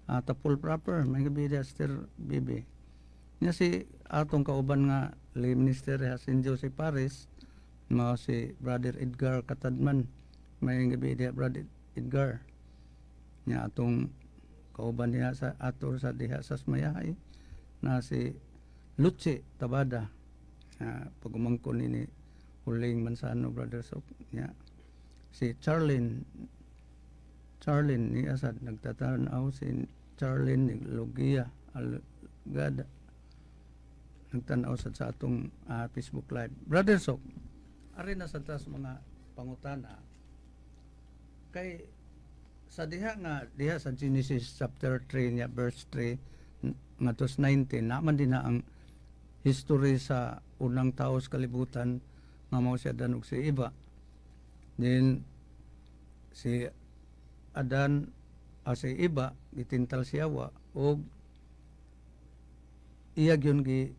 Tapul proper may gabi diha Stir Bibi nya si atong kauban nga lay minister diha St. Joseph Paris mao si Brother Edgar Katadman may gabi diha Brother Edgar nya atong kauban diha sa ato sa diha sa Smayahay na si Luce Tabada pagumangkon ni Huling Mansano Brother Sok niya si Charlene ni asad nagtatanaw si Charlene ni Logia Algada nagtanaw sa atong Facebook live Brother Sok ari na sa tas mga pangutana kay sa diha sa Genesis chapter 3 niya verse 3 nga tos 19 naman din na ang history sa unang tao sa kalibutan nga mao si Adan ug si Eva. Then si Adan si Eva gitintal si Hawa ug iyag yun gi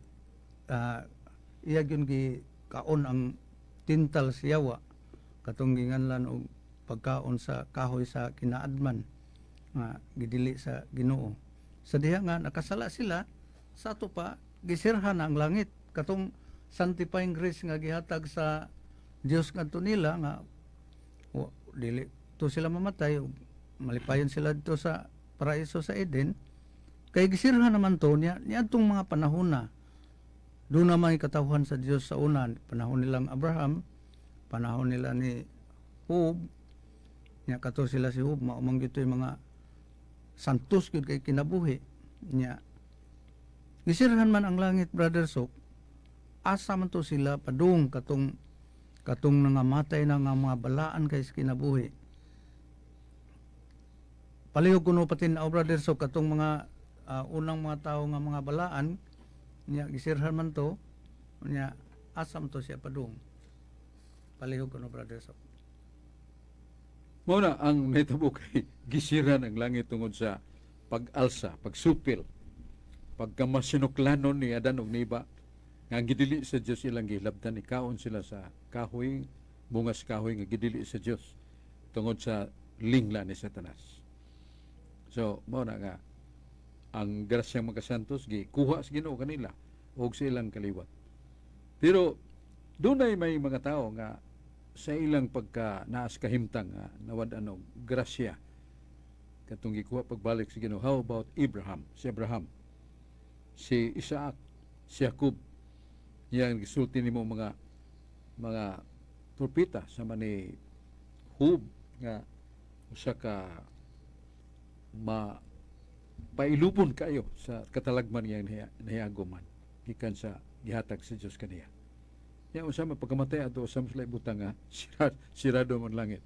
kaon ang tintal si Hawa katong ginganlan og pagkaon sa kahoy sa kinaadman nga gidili sa Ginoo. Sa diha nga nakasala sila sa ato pa gisirhan ang langit katong sanctifying grace nga gihatag sa Dios ngadto nila nga dili to sila mamatay malipayon sila dito sa paraiso sa Eden kay gisirhan naman to niya niadtong mga panahon na doon na may katawhan sa Dios sa una panahon nilang Abraham panahon nila ni Job niya kato sila si Job maumang gitoy mga santos gyud kay kinabuhi niya gisirhan man ang langit Brother Sok asa man to sila padung katong nangamatay na nga mga balaan kay kinabuhi palihog kuno patinaw Brother Sok katong mga unang mga tao nga mga balaan niya gisirhan man to niya asa man to siya padung palihog kuno Brother Sok mao na ang nahitabo kay gisiran ang langit tungod sa pag-alsa pagsupil pagkamasinuklanon ni Adan ug ni Eva nga gidili sa Dios ilang gilabtan ikaon sila sa kahoy bungas kahoy nga gidili sa Dios tungod sa lingla ni Satanas. So mao na nga ang grasyang magasantos gikuha sa Ginoo kanila og sa ilang kaliwat. Pero dunay may mga tao nga sa ilang pagka naas kahimtang nawad-an og grasya katong gikuha pagbalik sa Ginoo. How about Abraham? Si Abraham, si Isaac, si Jacob, yang gisulti nimo mga propeta sama ni Hub nga usa ka pailubon kayo sa katalagman nga nahiagoman gikan sa gihatag sa Dios kaniya. Ya usa man pagkamatay ato usam sila ibutang nga sirado man langit.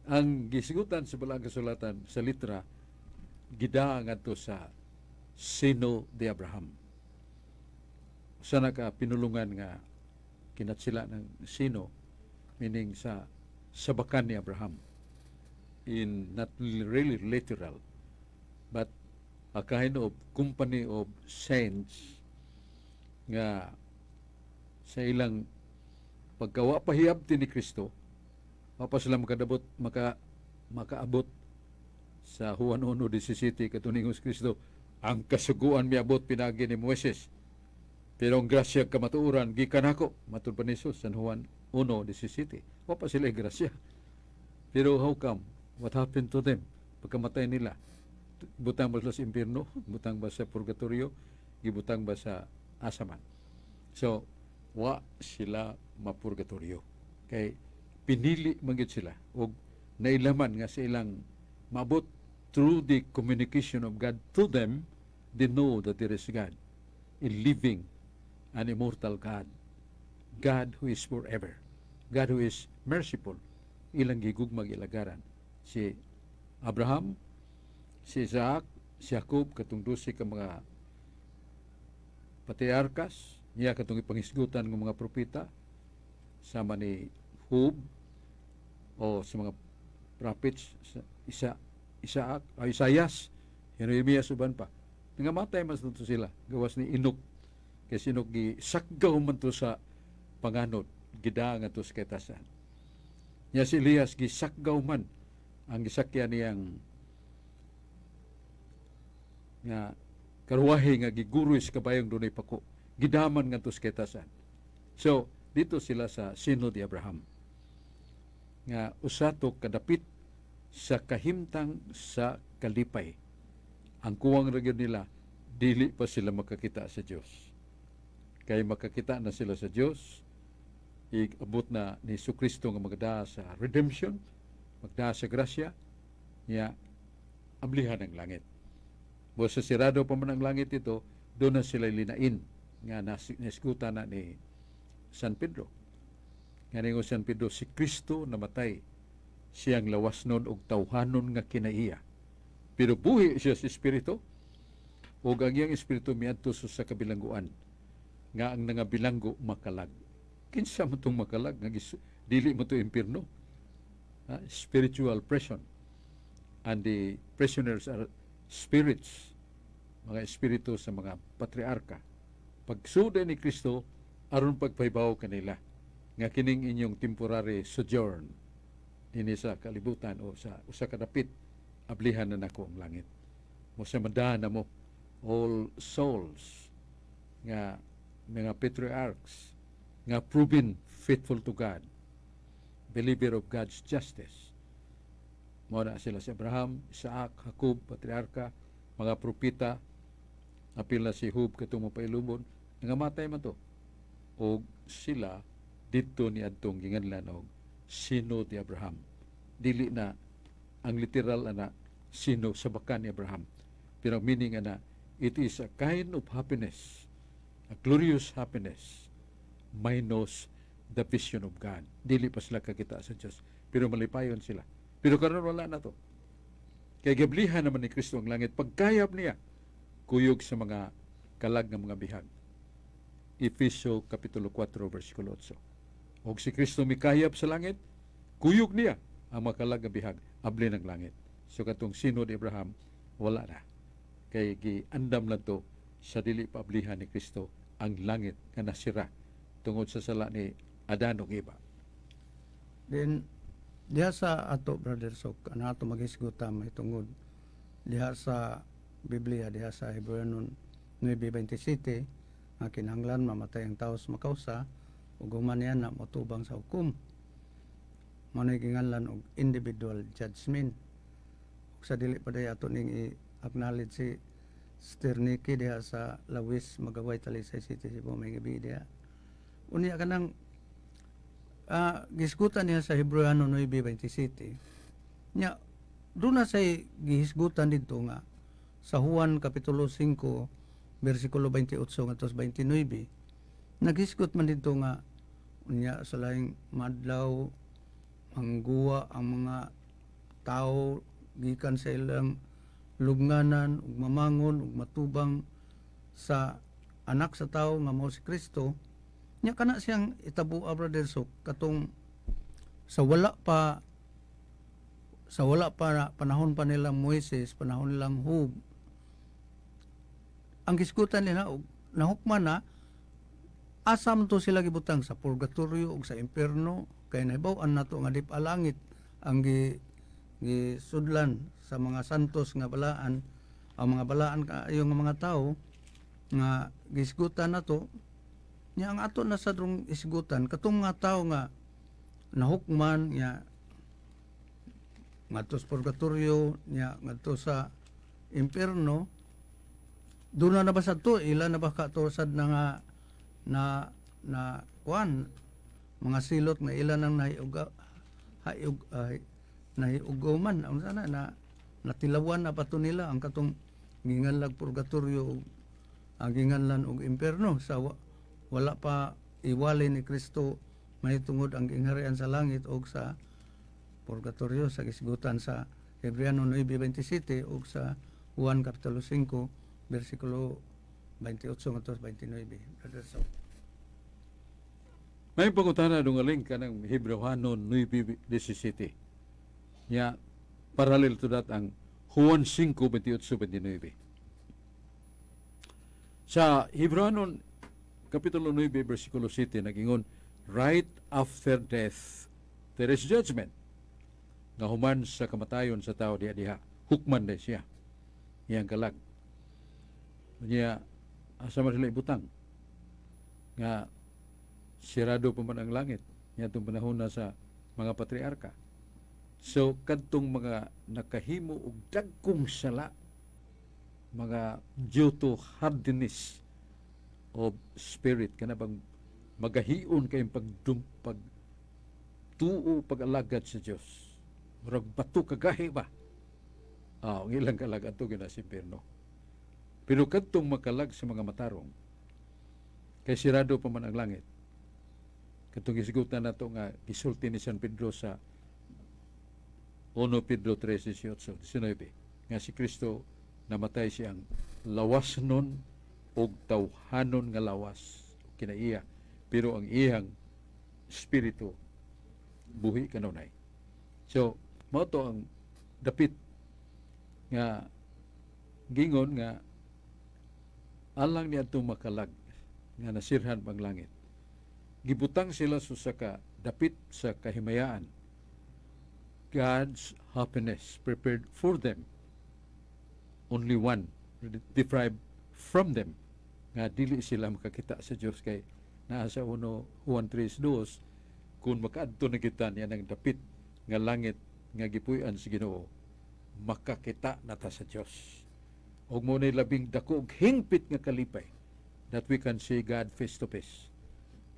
Ang gisigutan sa balang kasulatan sa litra gidaang ato sa sino de Abraham. Usa na ka pinulungan nga kinatsila ng sino, meaning sa sabakan ni Abraham, in not really literal but a kind of company of saints nga sa ilang pagkawa pahiyabti ni Kristo pa sila makaabot sa Juan 1:17 katuningos Kristo, ang kasuguan miabot pinagi ni Moises, pero ang grasya kamatuoran gikan ako, matud pa ni Jesus sa Juan 1:17. Wa pa sila grasya. Pero how come? What happened to them? Pagkamatay nila, butang ba sila sa impyerno? Butang ba sa purgatorio? Gibutang ba sa asaman? So, wa sila mapurgatorio. Kay pinili manggid sila o nailaman nga sa ilang maabot through the communication of God to them. They know that there is God, a living and immortal God, God who is forever, God who is merciful. Ilang gigugmag ilagaran si Abraham, si Isaac, si Jacob, katong 12 ka mga patriarkas, niya katong ipangisgutan ng mga propeta, sama ni Hub, o sa mga prophets, Isaias, Jeremias, uban pa. Nangamatay mas nito sila, gawas ni Enoch. Kasi Enoch gisakgaw man to sa panganod, gidaang ato sa kaitasan. Niya si Elias gisakgaw man, ang gisakyan niyang nga karuwahe nga giguroy sa kabayong dunay pako, gidaman nga to sa kaitasan. So, dito sila sa Sino de Abraham nga usato kadapit sa kahimtang sa kalipay. Ang kuwang ra gyud nila, dili pa sila makakita sa Dios. Kay makakita na sila sa Dios, iabot na ni Jesucristo nga magdaa sa redemption, magdaa sa grasya, niya ablihan ang langit. Mo sa sirado pa man ang langit ito, doon na sila linain nga nasikuta na ni San Pedro. Nga ningo San Pedro, si Kristo namatay, siyang lawas nun og tawhanon nga kinaiya. Pero buhi siya sa Espiritu, o ang iyang Espiritu miadto sa kabilangguan, nga ang nga bilanggo makalag. Kinsa mo itong makalag, nga dili mo ito impirno. Spiritual prison. And the prisoners are spirits, mga espiritu sa mga patriarka. Pagsuda ni Kristo, aron pagpaybaw kanila nga kining inyong temporary sojourn ini sa kalibutan o sa usa ka dapit, ablihan na nako ang langit. Mo sa madana mo all souls nga mga patriarchs nga proven faithful to God, believer of God's justice. Mo na sila si Abraham, Isaac, Jacob, patriarka, mga propeta, apil na si Hub katong mapailumon, nangamatay man to. O sila dito ni adtong ginganlan og Sino de Abraham. Dili na ang literal ana sino sa bakan ni Abraham. Pero meaning ana, it is a kind of happiness, a glorious happiness, minus the vision of God. Dili pa sila kakita sa Diyos, pero malipayon sila. Pero karon wala na to. Kay gablihan naman ni Kristo ang langit, pagkayap niya, kuyog sa mga kalag ng mga bihag. Efesio Kapitulo 4, versikulo 8. Og si Kristo mikayap sa langit, kuyog niya ang makalag nga bihag, abli ng langit. So katong Sino de Abraham, wala na. Kay giandam lang to sa dili paablihan ni Kristo ang langit nga nasira tungod sa sala ni Adan ug Eva. Then, diha sa ato, Brother Sok, ano ato maghisguta may tungod. Diha sa Biblia, diha sa Hebreanon 9:27, nga kinahanglan mamatay ang tao sa makausa, ug human niya na matubang sa hukom. mao nay ginganlan og individual judgment. Sa dili pa day ato ning i-acknowledge si Sister Nikki diha sa Lawis Magaway Talisay City Cebu may gabi diha. Unya kanang gisgutan niya sa Hebreano 9:27. Nya doon na say gihisgutan dito nga sa Juan Kapitulo 5 versikulo 28 ngadto 29. Naghisgot man dito nga unya sa laing madlaw mangguwa ang mga tao gikan sa ilang lubnganan ug mamangon ug matubang sa anak sa tao nga mao si Kristo. Nya kana siyang itabuha, brother, so katong sa wala pa panahon pa nilang Moises, panahon nilang Hug, ang gisgutan nila og nahukman na asam to sila gibutang sa purgatorio ug sa impierno kay nahibaw-an nato nga di pa langit ang gisudlan sa mga santos nga balaan, ang mga balaan kaayo nga mga tao nga gisgutan nato. Nya ang ato na sa drong isgutan katong mga tao nga nahukman nya ngadto sa purgatorio nya ngadto sa impierno, doon na ba sa to ila na ba katusad na nga na kuan mga silot nga ila nang nahiugoman ang sana na natilawan na pato nila ang katong ginganlag purgatorio ang ginganlan og impierno sa wala pa iwali ni Kristo mahitungod ang gingharian sa langit o sa purgatorio sa gisgutan sa Hebreano 9:27 o sa Juan Kapitulo 5 versikulo 28 ngadto 29. May pangutana dungaling ka ng Hebreano 9:17. Nya parallel to that ang Juan 5:28-29. Sa Hebreano Kapitulo 9, versikulo 7, nagingon, right after death, there is judgment. Nga human sa kamatayon sa tao diha, hukman na siya. Iyang kalag. Niya, asa man sila ibutang. Nga, sirado pa man ang langit. Niya itong panahon na sa mga patriarka. So, kadtong mga nakahimo og dagkong sala, mga due to hardness of spirit, kana bang magahion kayong pagtuo, pag-alagad sa Diyos. Murag bato kagahi ba? Ang ilang kalag ato gina si Perno. Pero kadtong makalag sa mga matarong, kay sirado pa man ang langit. Kadtong isigutan nato nga gisulti ni San Pedro sa 1 Pedro 3:18, nga si Kristo namatay siyang lawas nun og tawhanon nga lawas kinaiya, pero ang iyang espiritu buhi kanunay. So mao to ang dapit nga gingon nga alang niya itong makalag nga nasirhan pang langit. Gibutang sila sa ka dapit sa kahimayaan. God's happiness prepared for them. Only one deprived from them. Nga dili sila makakita sa Diyos kay naa sa 1 Juan 3:2 kung makaadto na kita niya ng dapit nga langit nga gipuy-an sa Ginoo, makakita nata sa Diyos. Og mo nay labing dako og hingpit nga kalipay that we can see God face to face.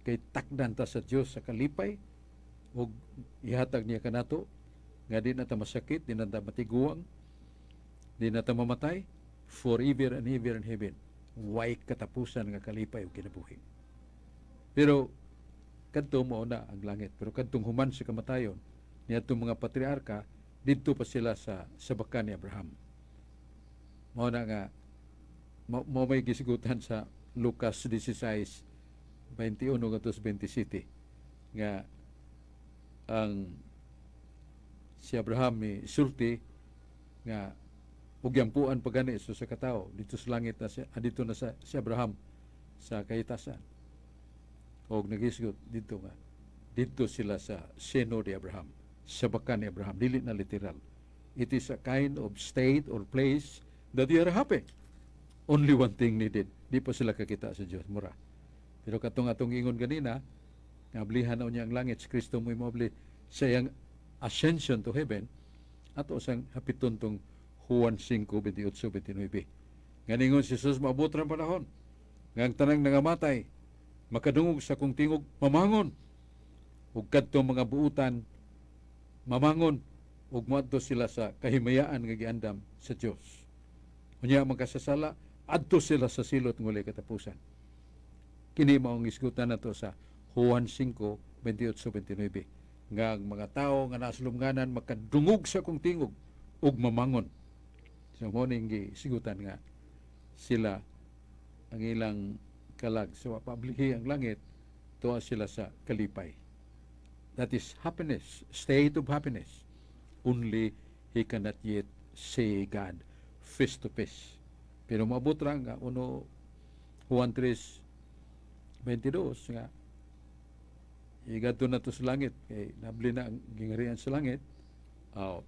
Kay takdan ta sa Diyos sa kalipay og ihatag niya kanato nga di na ta masakit, di na ta matiguang, di na ta mamatay forever and ever in heaven. Way katapusan nga kalipay o kinabuhi. Pero kadto mo na ang langit. Pero kadtong human sa kamatayon niadtong mga patriarka, didto pa sila sa bakan ni Abraham. Mao na nga mo may gisigutan sa Lucas 16:21-27 nga ang si Abraham ni sulti nga ug yampuan pagani sa katao dito sa langit na dito na si Abraham sa kahitasan. Og nagisgot dito nga dito sila sa seno ni Abraham, sa bakan ni Abraham, dili na literal. It is a kind of state or place that they are happy. Only one thing needed. Di pa sila kakita sa Diyos, mura. Pero katong atong ingon ganina, nga ablihan na niya ang langit, si Kristo mo imobli, sa iyang ascension to heaven, ato sang hapiton tong Juan 5:28-29. Nganingon si Jesus maabot ra panahon nga ang tanang nangamatay makadungog sa kung tingog mamangon, ug kadtong mga buutan mamangon ug moadto sila sa kahimayaan nga giandam sa Dios. Unya magkasasala adto sila sa silot ng walay katapusan. Kini maong isgutan nato sa Juan 5:28-29 nga ang mga tao nga nasulumnganan makadungog sa kung tingog ug mamangon. So mo ning gisigutan nga sila ang ilang kalag sa pablihi ang langit, tuwa sila sa kalipay. That is happiness, state of happiness. Only he cannot yet see God face to face. Pero maabot ra nga Juan 3:22 nga igadto na to sa langit kay nabli na ang gingarian sa langit.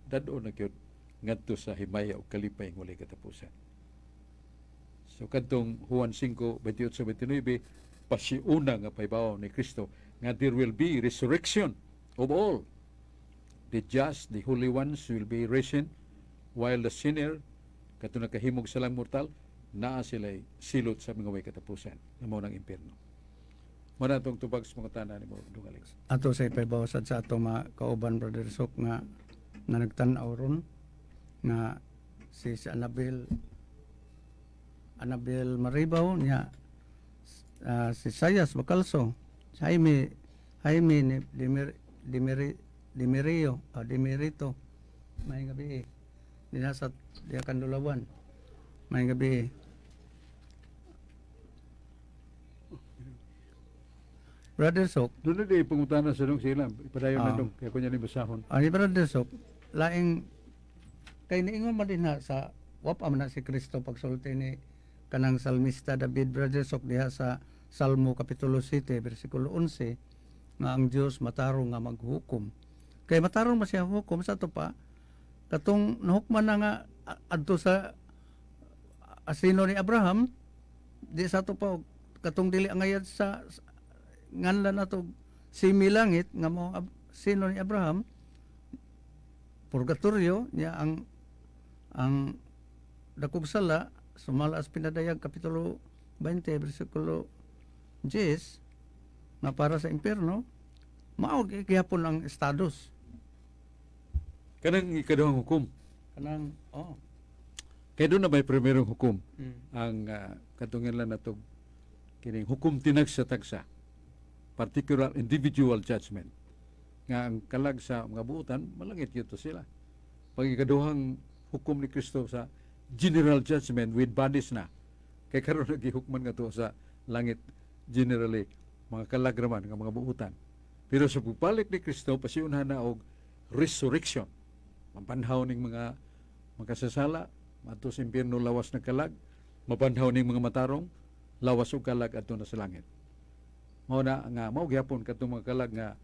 Dadto na gyud ngadto sa himaya ug kalipay nga walay katapusan. So kadtong Juan 5:28-29 pasiuna nga paybaw ni Kristo nga there will be resurrection of all. The just, the holy ones will be risen, while the sinner kadto nakahimog sa lang mortal naa sila'y silot sa mga way katapusan nga mao nang impierno. Mao na tong tubag sa mga tanan ni mo dungaling. Ato sa ipabawsad sa atong mga kauban, Brother Sok, nga nagtan-aw ron nga si Annabel Maribaw niya, si Sayas Bacalso, si Jaime Demerito, may gabi dinasat diya Kandulawan, may gabi. Brother Sok, Doon na di pangutana sa dong sila. Ipadayon na dong. Kaya kunya ni basahon. ani Brother Sok, laing kay niingon man din ha sa wapa man na si Kristo pagsulti ni kanang salmista David, Brother Sok, diha sa Salmo Kapitulo 7 versikulo 11 nga ang Dios matarong nga maghukom. Kay matarong man siya hukom sa to pa katong nahukman na nga adto sa asino ni Abraham, di sa to pa katong dili angayad sa nganlan nato similangit nga mo sino ni Abraham, purgatorio niya ang dakog sala sumalas pinadayag kapitulo 20 bersikulo 10 na para sa impierno mao gihapon ang estados Kanang ikaduhang hukom. kanang Kaya doon na may primerong hukom. Ang katungan na ito, kining hukom tinag sa tagsa. Particular individual judgment. Nga ang kalag sa mga buutan, malangit yun sila. Pag ikaduhang hukom ni Kristo sa general judgment with bodies na. Kaya karoon nagihukman nga to sa langit generally, mga kalag raman, nga mga buutan. Pero sa pagbalik ni Kristo, pasiunhan na og resurrection. Mapanhaw ning mga makasasala, mato sa impierno lawas na kalag, mapanhaw ning mga matarong, lawas og kalag adto na sa langit. Mao na nga mao gyapon kadtong mga kalag nga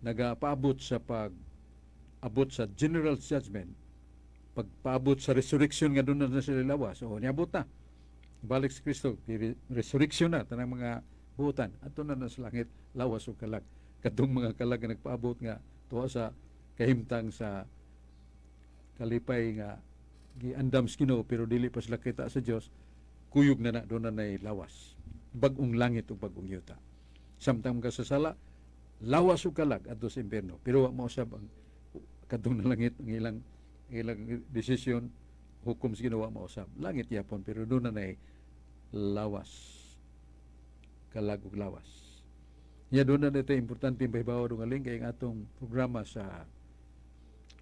nagapaabot sa abot sa general judgment, pagpaabot sa resurrection nga doon na sila lawas. O niabot na. Balik si Kristo, resurrection na tanang mga buutan adto na sa langit, lawas og kalag. Kadtong mga kalag nga nagpaabot nga tuwa sa kahimtang sa kalipay nga giandam sa Ginoo pero dili pa sila kita sa Dios, kuyog na doon na nay lawas, bag-ong langit ug bag-ong yuta. Samtang kasasala lawas ug kalag adto sa impierno, pero wa mao sab ang kadtong na langit ang ilang desisyon, hukom sa Ginoo wa mao sab langit yapon pero doon na nay lawas, kalag ug lawas. Ya doon na dito importante bahibaw dungaling kay ang atong programa sa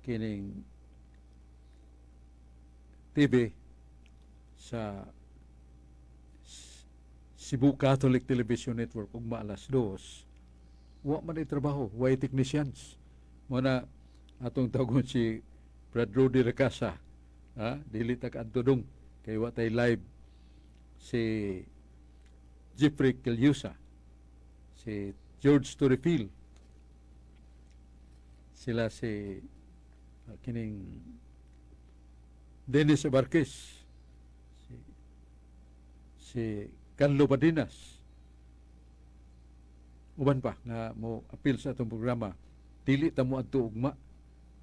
kining TV sa Cebu Catholic Television Network ug maalas 2 wa man ay trabaho, way technicians mo na atong tawgon si Brad Rudy Recasa, dili ta kadto dong kay wa tay live si Jeffrey Kelyusa, si George Torrefil, sila si kining Dennis Abarquez, si Carlo Badinas, uban pa nga mo appeal sa atong programa, dili ta mo adto ugma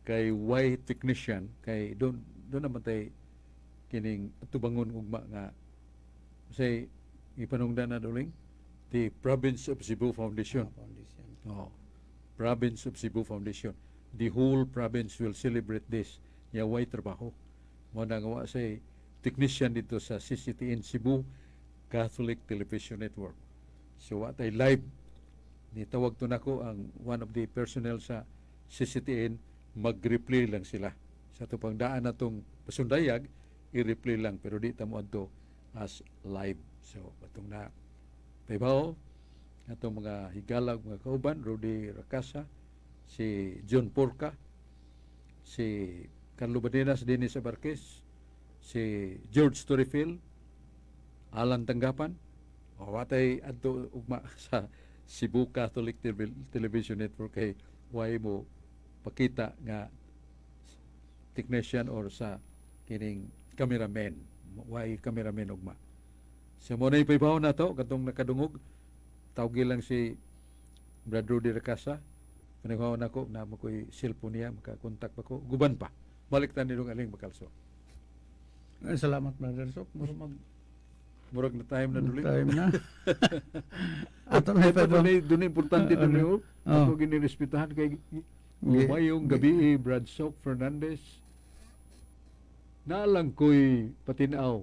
kay why technician kay doon naman tay kining tubangon ugma nga say ipanungdan na duling the Province of Cebu Foundation. Foundation. Oh, Province of Cebu Foundation. The whole province will celebrate this. Nya way trabaho. Mo na nga say technician dito sa CCTN Cebu Catholic Television Network. So what I live nitawag to nako ang one of the personnel sa CCTN mag-replay lang sila. Sa tupang daan na itong pasundayag, i-replay lang pero di tamo adto as live. So atong na paybaw atong mga higalag mga kauban, Rudy Racasa, si John Porca, si Carlo Badenas, Dennis Abarquez, si George Torrefield, Alan Tanggapan, o watay adto ugma sa Cebu Catholic Television Network kay way mo pakita nga technician or sa kining cameraman, way cameraman ugma. So mo na ipaybaw na to katong nakadungog tawgi lang si Brad Rudy Racasa. Panagawa na ko na makoy cellphone niya, makakontak pa ko. Guban pa. Balik ta nilong aling makalso. Salamat, Brother Sok. Murag na time na duli. Time na. Ato na pa Doon importante duli. Ako ginirespetahan kay umayong gabi Brad Sok Fernandez. Naalang ko'y patinaw.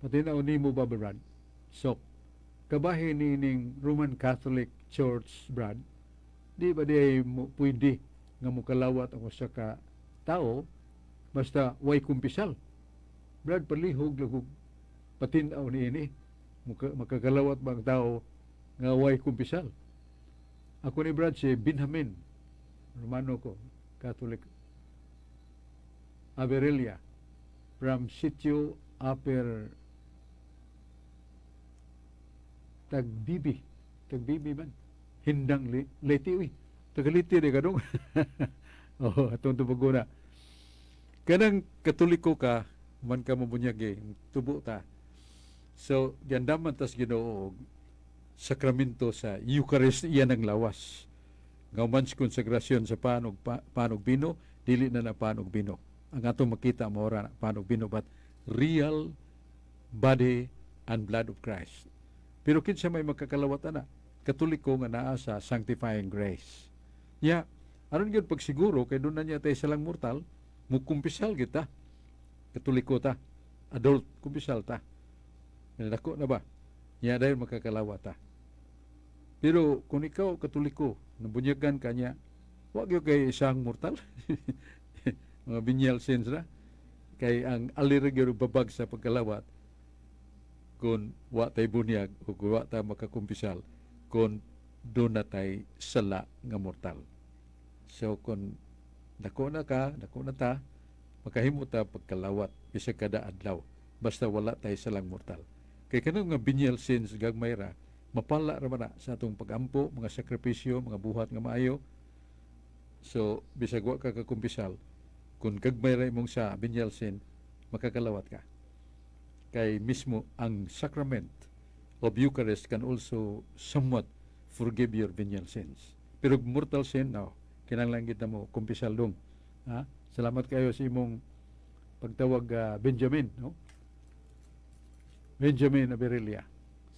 Patinaw ni mo ba, Brad Sok? Kabahin ni ning Roman Catholic Church, Brad, di ba di pwede nga mukalawat ang usa ka tao basta way kumpisal. Brad, palihog lagog patinaw ni ini makakalawat ba ang tao nga way kumpisal. Ako ni Brad si Benjamin Romano ko, Catholic Averelia from Sitio Upper Tagbibi man. Hindang leti, uy. Tagaliti de kadong. Oh, atong tubago na. Kanang Katoliko ka, man ka mabunyag tubo ta. So, diandaman tas Ginoo sakramento sa Eucharist iyan ang lawas. Ngauman sa konsagrasyon sa panog bino, dili na na panog bino. Ang atong makita mo ora panog bino but real body and blood of Christ. Pero kinsa may magkakalawat ana, Katoliko nga naa sa sanctifying grace. Ya, aron gyud pagsiguro kay doon na niya tay salang mortal, mukumpisal kita. Katoliko ta, adult kumpisal ta. Dako na ba? Ya dahil magkakalawat ta. Pero kung ikaw Katoliko, nabunyagan ka niya, wag gyud kay isang mortal. Mga venial sins na. Kay ang aliragyo babag sa pagkalawat, kung wa tay bunyag o kung wa ta makakumpisal kung doon na tay sala nga mortal. So kung dako na ta makahimo ta pagkalawat bisag kada adlaw basta wala tay salang mortal. Kay kanang nga venial sins gagmay ra mapala ra man na sa atong pagampo, mga sakripisyo, mga buhat nga maayo. So bisag wa ka kakumpisal kung gagmay ra imong sa venial sin makakalawat ka. Kay mismo ang sacrament of Eucharist can also somewhat forgive your venial sins. Pero mortal sin, no, kinahanglan kita mo kumpisal dong. Ha? Salamat kayo sa imong pagtawag Benjamin, no? Benjamin Averelia.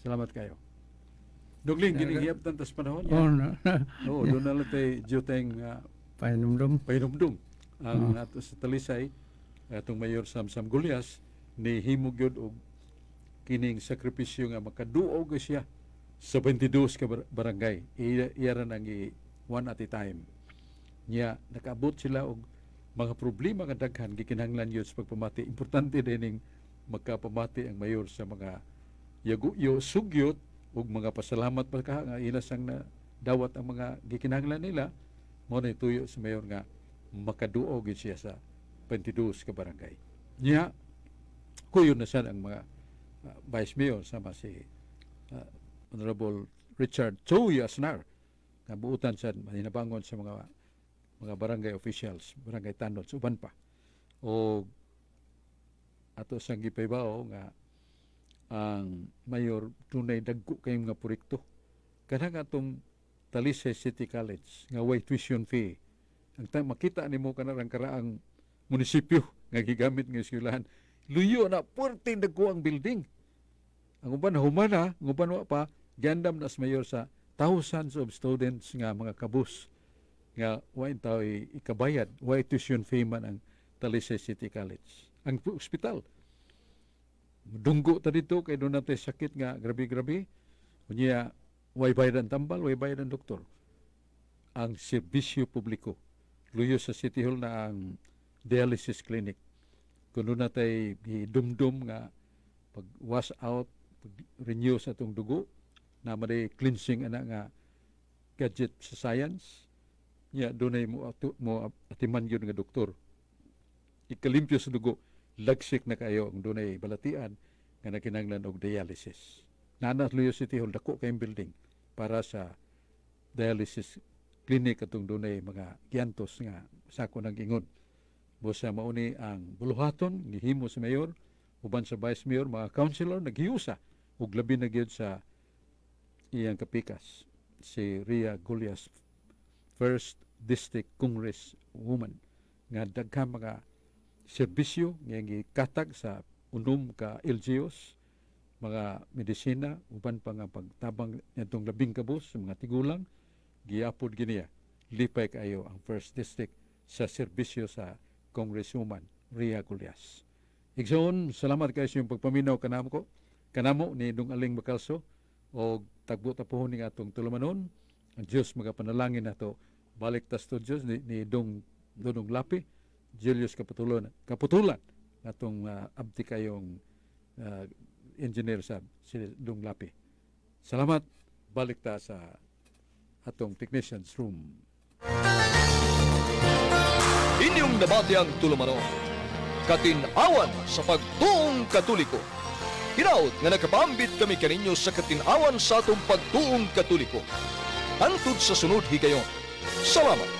Salamat kayo. Dugling, ginigiyap tantas panahon. Oh, no. Oo, doon na lang tayo juteng painumdum. Ang ato sa Talisay, atong Mayor Sam Gulyas, ni himog yun og kining sakripisyo nga makaduog siya sa 22 ka barangay. Iyaran ang one at a time. Niya, nakaabot sila og mga problema nga daghan gikinahanglan yun sa pagpamati. Importante din magkapamati ang mayor sa mga yaguyo, sugyot ug mga pasalamat pa ka nga ilasang na dawat ang mga gikinahanglan nila. Mo na ituyo sa mayor nga makaduog siya sa 22 ka barangay. Niya, kuyon na siya ang mga vice mayor sama si Honorable Richard Choy Asnar nga buutan sa maninabangon sa mga barangay officials, barangay tanod, uban pa. O ato sang gipaybaw nga ang mayor tunay dagko kay mga proyekto. Kanang atong Talisay City College nga way tuition fee. Makita nimo kanarang karaang munisipyo nga gigamit nga eskwelahan. Luyo na 14 dagko ang building. Ang uban humana, ang uban wa pa giandam na sa mayor sa thousands of students nga mga kabus nga wa taw ikabayad, wa tuition fee man ang Talisay City College. Ang ospital dunggo ta dito kay doon natin sakit nga grabe-grabe. Unya way bayad ang tambal, way bayad ang doktor. Ang serbisyo publiko. Luyo sa City Hall na ang dialysis clinic. Kung doon natin dumdum nga pag wash out, pag renew sa itong dugo, na maday cleansing ana nga gadget sa science, niya doon ay mo atiman yun nga doktor. Ikalimpyo sa dugo, lagsik na kayo ang doon ay balatian nga nakinanglan og dialysis. Nanas Luyo City Hall, dako kayong building para sa dialysis clinic atong dunay mga giantos nga sako nang ingon. Busa mauni ang buluhaton gihimo sa mayor uban sa vice mayor, mga councilor naghiusa ug labi na gyud sa iyang kapikas si Ria Gulyas, First District Congress woman nga daghang mga serbisyo nga gikatag sa unom ka LGUs, mga medisina, uban pa nga pagtabang nitong labing kabus sa mga tigulang, giapod giniya. Lipay kayo ang First District sa serbisyo sa Congresswoman Ria Gulyas. Igsoon, salamat kayo sa iyong pagpaminaw kanamo ni Dong Aling Bacalso o tagbo tapuhon ni atong tulumanon. Ang Diyos magapanalangin nato balik ta studios ni Dong Lapi, Julius Kaputulan atong abti kayong engineer sa si Dong Lapi. Salamat, balik ta sa atong technician's room. Inyong nabati ang tulumanon, katinawan sa pagtuong Katoliko. Hinaut nga nakapambit kami kaninyo sa katinawan sa atong pagtuong Katoliko. Hantod sa sunod higayon. Salamat.